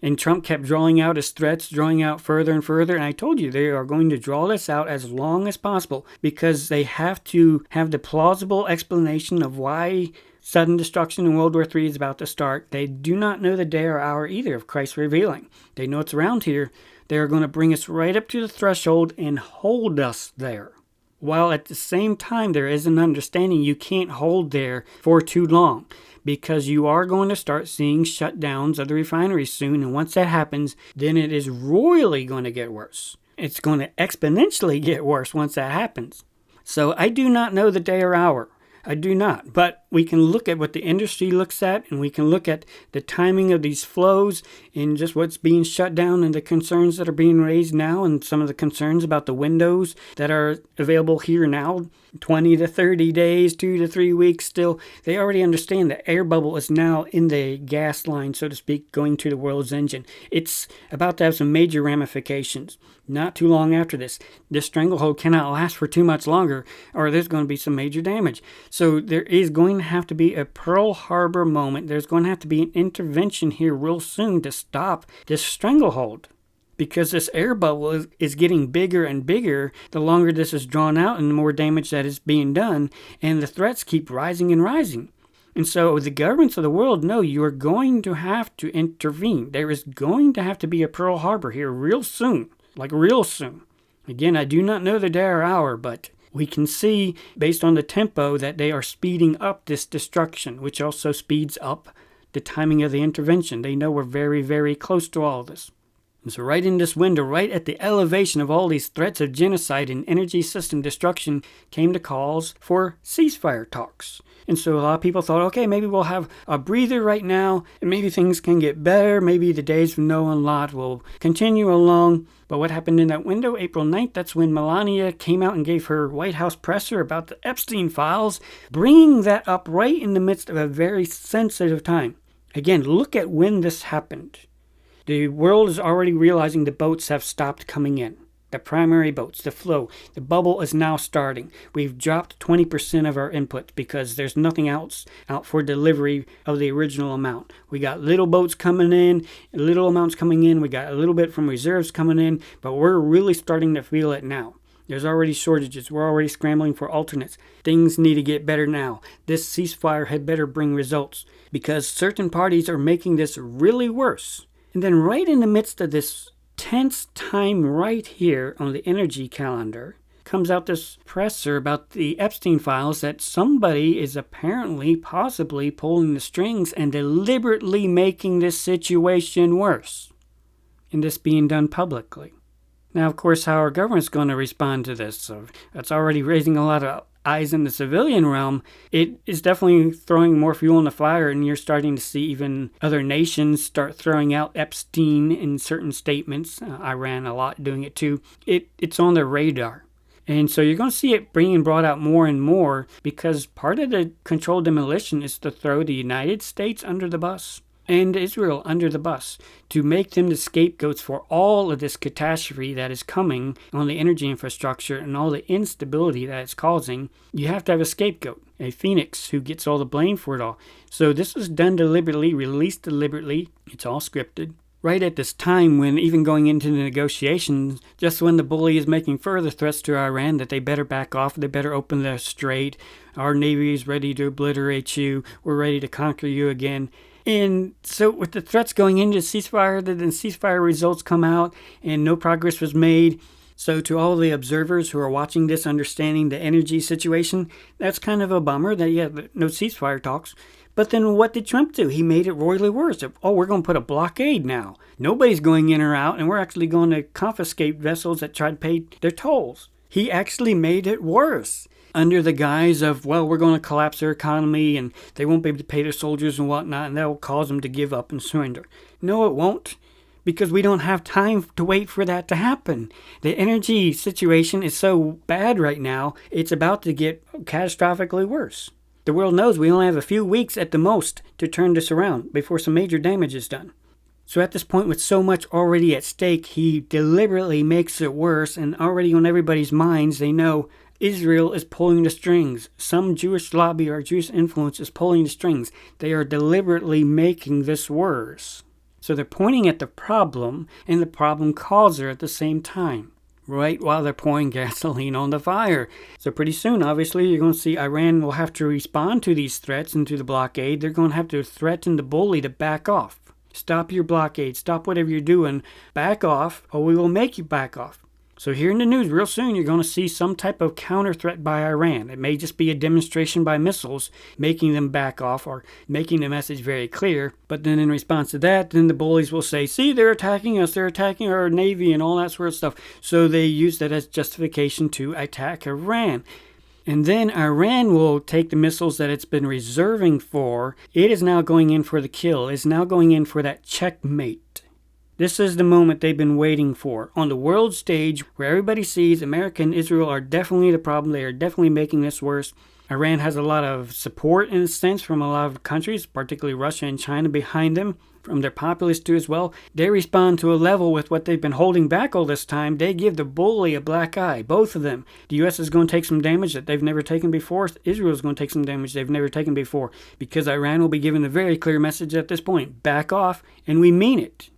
And Trump kept drawing out his threats, drawing out further and further. And I told you they are going to draw this out as long as possible because they have to have the plausible explanation of why sudden destruction in World War III is about to start. They do not know the day or hour either of Christ's revealing. They know it's around here. They are going to bring us right up to the threshold and hold us there. While at the same time there is an understanding you can't hold there for too long because you are going to start seeing shutdowns of the refineries soon. And once that happens, then it is royally going to get worse. It's going to exponentially get worse once that happens. So I do not know the day or hour. I do not, but we can look at what the industry looks at, and we can look at the timing of these flows and just what's being shut down and the concerns that are being raised now and some of the concerns about the windows that are available here now, 20 to 30 days, 2 to 3 weeks still. They already understand the air bubble is now in the gas line, so to speak, going to the world's engine. It's about to have some major ramifications. Not too long after this stranglehold cannot last for too much longer, or there's going to be some major damage. So there is going to have to be a Pearl Harbor moment. There's going to have to be an intervention here real soon to stop this stranglehold. Because this air bubble is getting bigger and bigger the longer this is drawn out and the more damage that is being done. And the threats keep rising and rising. And so the governments of the world know you are going to have to intervene. There is going to have to be a Pearl Harbor here real soon. Like real soon. Again, I do not know the day or hour, but we can see based on the tempo that they are speeding up this destruction, which also speeds up the timing of the intervention. They know we're very, very close to all this. And so right in this window, right at the elevation of all these threats of genocide and energy system destruction came the calls for ceasefire talks. And so a lot of people thought, okay, maybe we'll have a breather right now, and maybe things can get better. Maybe the days of no and Lot will continue along. But what happened in that window, April 9th, that's when Melania came out and gave her White House presser about the Epstein files, bringing that up right in the midst of a very sensitive time. Again, look at when this happened. The world is already realizing the boats have stopped coming in. The primary boats, the flow, the bubble is now starting. We've dropped 20% of our input because there's nothing else out for delivery of the original amount. We got little boats coming in, little amounts coming in. We got a little bit from reserves coming in, but we're really starting to feel it now. There's already shortages. We're already scrambling for alternates. Things need to get better now. This ceasefire had better bring results because certain parties are making this really worse. And then right in the midst of this tense time right here on the energy calendar comes out this presser about the Epstein files that somebody is apparently possibly pulling the strings and deliberately making this situation worse. And this being done publicly. Now, of course, how our government's going to respond to this, so that's already raising a lot of eyes in the civilian realm. It is definitely throwing more fuel on the fire, and you're starting to see even other nations start throwing out Epstein in certain statements. Iran a lot doing it too. It's on their radar. And so you're going to see it being brought out more and more because part of the controlled demolition is to throw the United States under the bus and Israel under the bus to make them the scapegoats for all of this catastrophe that is coming on the energy infrastructure and all the instability that it's causing. You have to have a scapegoat, a phoenix who gets all the blame for it all. So this was done deliberately, released deliberately. It's all scripted. Right at this time when even going into the negotiations, just when the bully is making further threats to Iran that they better back off, they better open their strait, our Navy is ready to obliterate you, we're ready to conquer you again. And so with the threats going into ceasefire, then ceasefire results come out and no progress was made. So to all the observers who are watching this, understanding the energy situation, that's kind of a bummer that, yeah, no ceasefire talks. But then what did Trump do? He made it royally worse. Oh, we're going to put a blockade now. Nobody's going in or out, and we're actually going to confiscate vessels that try to pay their tolls. He actually made it worse under the guise of, well, we're going to collapse their economy, and they won't be able to pay their soldiers and whatnot, and that will cause them to give up and surrender. No, it won't, because we don't have time to wait for that to happen. The energy situation is so bad right now, it's about to get catastrophically worse. The world knows we only have a few weeks at the most to turn this around before some major damage is done. So at this point, with so much already at stake, he deliberately makes it worse, and already on everybody's minds, they know Israel is pulling the strings. Some Jewish lobby or Jewish influence is pulling the strings. They are deliberately making this worse. So they're pointing at the problem and the problem causer at the same time, right while they're pouring gasoline on the fire. So pretty soon, obviously, you're going to see Iran will have to respond to these threats and to the blockade. They're going to have to threaten the bully to back off. Stop your blockade. Stop whatever you're doing. Back off, or we will make you back off. So here in the news, real soon, you're going to see some type of counter threat by Iran. It may just be a demonstration by missiles, making them back off or making the message very clear. But then in response to that, then the bullies will say, see, they're attacking us. They're attacking our Navy and all that sort of stuff. So they use that as justification to attack Iran. And then Iran will take the missiles that it's been reserving for. It is now going in for the kill. It's now going in for that checkmate. This is the moment they've been waiting for. On the world stage, where everybody sees America and Israel are definitely the problem. They are definitely making this worse. Iran has a lot of support, in a sense, from a lot of countries, particularly Russia and China behind them, from their populace too as well. They respond to a level with what they've been holding back all this time. They give the bully a black eye, both of them. The U.S. is going to take some damage that they've never taken before. Israel is going to take some damage they've never taken before, because Iran will be given a very clear message at this point. Back off, and we mean it.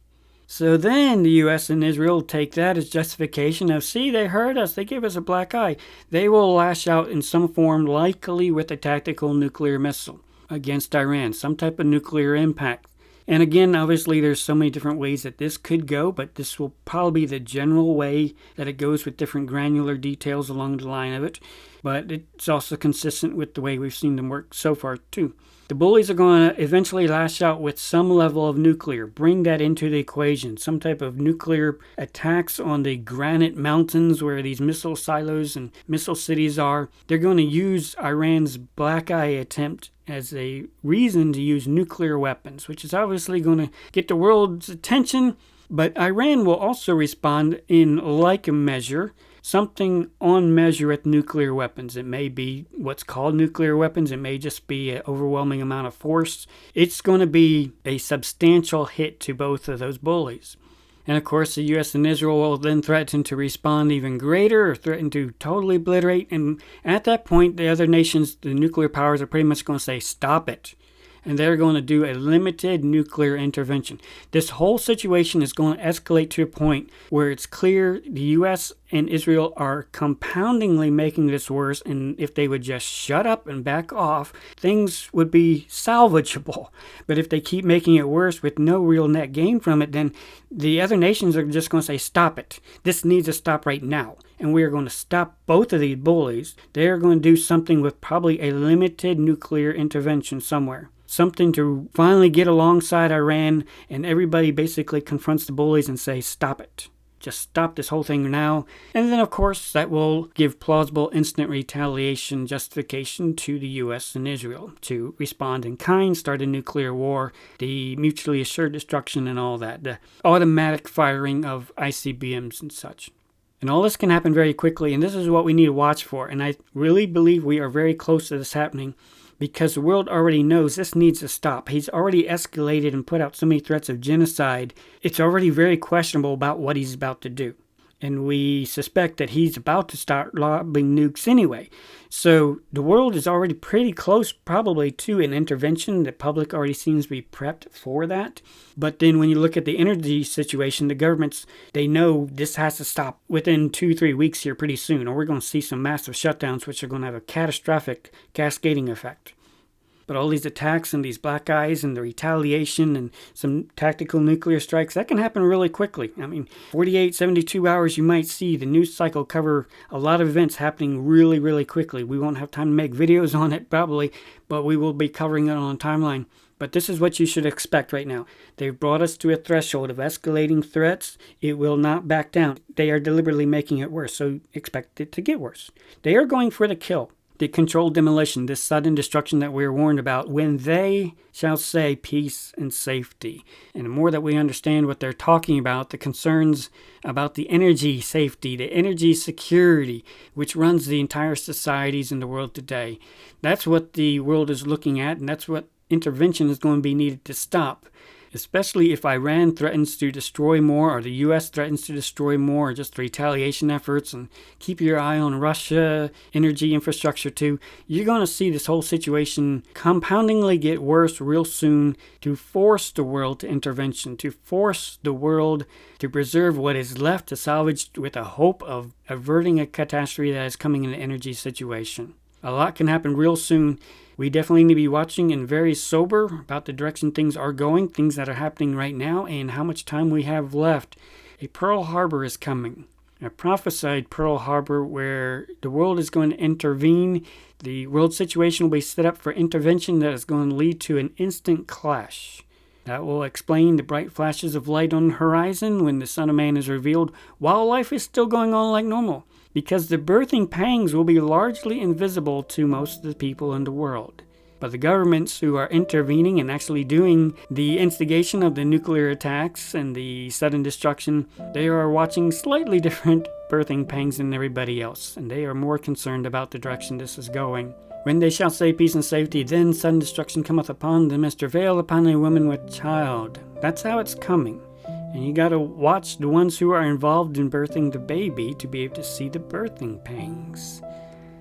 So then the U.S. and Israel take that as justification of, see, they hurt us, they gave us a black eye. They will lash out in some form, likely with a tactical nuclear missile against Iran, some type of nuclear impact. And again, obviously, there's so many different ways that this could go, but this will probably be the general way that it goes with different granular details along the line of it. But it's also consistent with the way we've seen them work so far, too. The bullies are going to eventually lash out with some level of nuclear, bring that into the equation, some type of nuclear attacks on the granite mountains where these missile silos and missile cities are. They're going to use Iran's black eye attempt as a reason to use nuclear weapons, which is obviously going to get the world's attention. But Iran will also respond in like a measure, something on measure with nuclear weapons. It may be what's called nuclear weapons. It may just be an overwhelming amount of force. It's going to be a substantial hit to both of those bullies. And of course, the U.S. and Israel will then threaten to respond even greater or threaten to totally obliterate. And at that point, the other nations, the nuclear powers, are pretty much going to say, stop it. and they're going to do a limited nuclear intervention. This whole situation is going to escalate to a point where it's clear the U.S. and Israel are compoundingly making this worse, and if they would just shut up and back off, things would be salvageable. But if they keep making it worse with no real net gain from it, then the other nations are just going to say, stop it. This needs to stop right now. And we are going to stop both of these bullies. They are going to do something with probably a limited nuclear intervention somewhere. Something to finally get alongside Iran, and everybody basically confronts the bullies and say, stop it. Just stop this whole thing now. And then, of course, that will give plausible instant retaliation justification to the U.S. and Israel to respond in kind, start a nuclear war, the mutually assured destruction and all that, the automatic firing of ICBMs and such. And all this can happen very quickly, and this is what we need to watch for. And I really believe we are very close to this happening, because the world already knows this needs to stop. He's already escalated and put out so many threats of genocide. It's already very questionable about what he's about to do. And we suspect that he's about to start lobbing nukes anyway. So the world is already pretty close probably to an intervention. The public already seems to be prepped for that. But then when you look at the energy situation, the governments, they know this has to stop within 2-3 weeks here pretty soon, or we're going to see some massive shutdowns which are going to have a catastrophic cascading effect. But all these attacks and these black eyes and the retaliation and some tactical nuclear strikes, that can happen really quickly. 48, 72 hours, you might see the news cycle cover a lot of events happening really, really quickly. We won't have time to make videos on it probably, but we will be covering it on a timeline. But this is what you should expect right now. They've brought us to a threshold of escalating threats. It will not back down. They are deliberately making it worse, so expect it to get worse. They are going for the kill. The controlled demolition, this sudden destruction that we're warned about, when they shall say peace and safety. And the more that we understand what they're talking about, the concerns about the energy safety, the energy security, which runs the entire societies in the world today, that's what the world is looking at, and that's what intervention is going to be needed to stop. Especially if Iran threatens to destroy more, or the U.S. threatens to destroy more, or just retaliation efforts, and keep your eye on Russia, energy infrastructure too. You're going to see this whole situation compoundingly get worse real soon to force the world to intervention, to force the world to preserve what is left to salvage with a hope of averting a catastrophe that is coming in the energy situation. A lot can happen real soon. We definitely need to be watching and very sober about the direction things are going, things that are happening right now, and how much time we have left. A Pearl Harbor is coming. A prophesied Pearl Harbor where the world is going to intervene. The world situation will be set up for intervention that is going to lead to an instant clash. That will explain the bright flashes of light on the horizon when the Son of Man is revealed, while life is still going on like normal. Because the birthing pangs will be largely invisible to most of the people in the world. But the governments who are intervening and actually doing the instigation of the nuclear attacks and the sudden destruction, they are watching slightly different birthing pangs than everybody else, and they are more concerned about the direction this is going. When they shall say peace and safety, then sudden destruction cometh upon them as travail upon a woman with child. That's how it's coming. And you got to watch the ones who are involved in birthing the baby to be able to see the birthing pangs.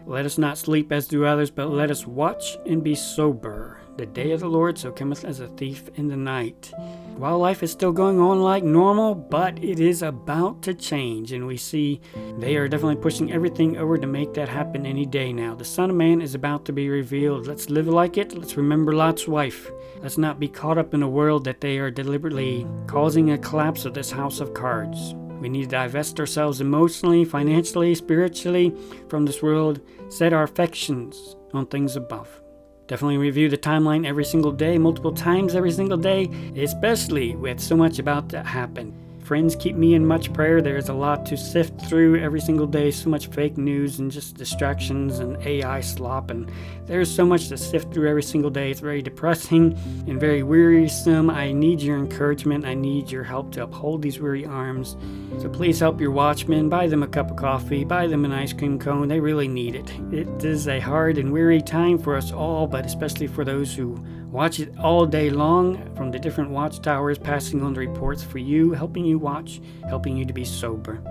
Let us not sleep as do others, but let us watch and be sober. The day of the Lord so cometh as a thief in the night. While life is still going on like normal, but it is about to change, and we see they are definitely pushing everything over to make that happen any day now. The Son of Man is about to be revealed. Let's live like it. Let's remember Lot's wife. Let's not be caught up in a world that they are deliberately causing a collapse of this house of cards. We need to divest ourselves emotionally, financially, spiritually from this world, set our affections on things above. Definitely review the timeline every single day, multiple times every single day, especially with so much about to happen. Friends, keep me in much prayer. There's a lot to sift through every single day, so much fake news and just distractions and AI slop, and there's so much to sift through every single day. It's very depressing and very wearisome. I need your encouragement. I need your help to uphold these weary arms. So please help your watchmen. Buy them a cup of coffee. Buy them an ice cream cone. They really need it. It is a hard and weary time for us all, but especially for those who watch it all day long from the different watchtowers, passing on the reports for you, helping you watch, helping you to be sober.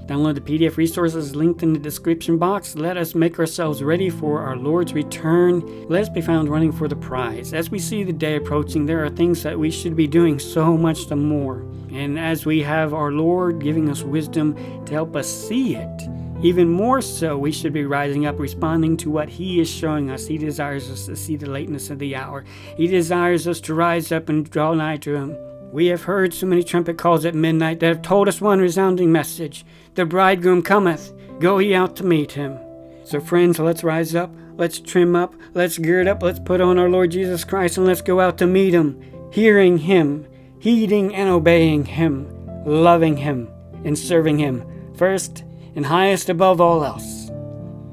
Download the PDF resources linked in the description box. Let us make ourselves ready for our Lord's return. Let us be found running for the prize. As we see the day approaching, there are things that we should be doing so much the more. And as we have our Lord giving us wisdom to help us see it, even more so, we should be rising up, responding to what He is showing us. He desires us to see the lateness of the hour. He desires us to rise up and draw nigh to Him. We have heard so many trumpet calls at midnight that have told us one resounding message. The bridegroom cometh. Go ye out to meet him. So friends, let's rise up. Let's trim up. Let's gird up. Let's put on our Lord Jesus Christ and let's go out to meet Him. Hearing Him. Heeding and obeying Him. Loving Him. And serving Him. First and highest above all else.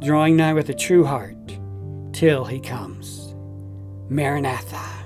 Drawing nigh with a true heart. Till He comes. Maranatha.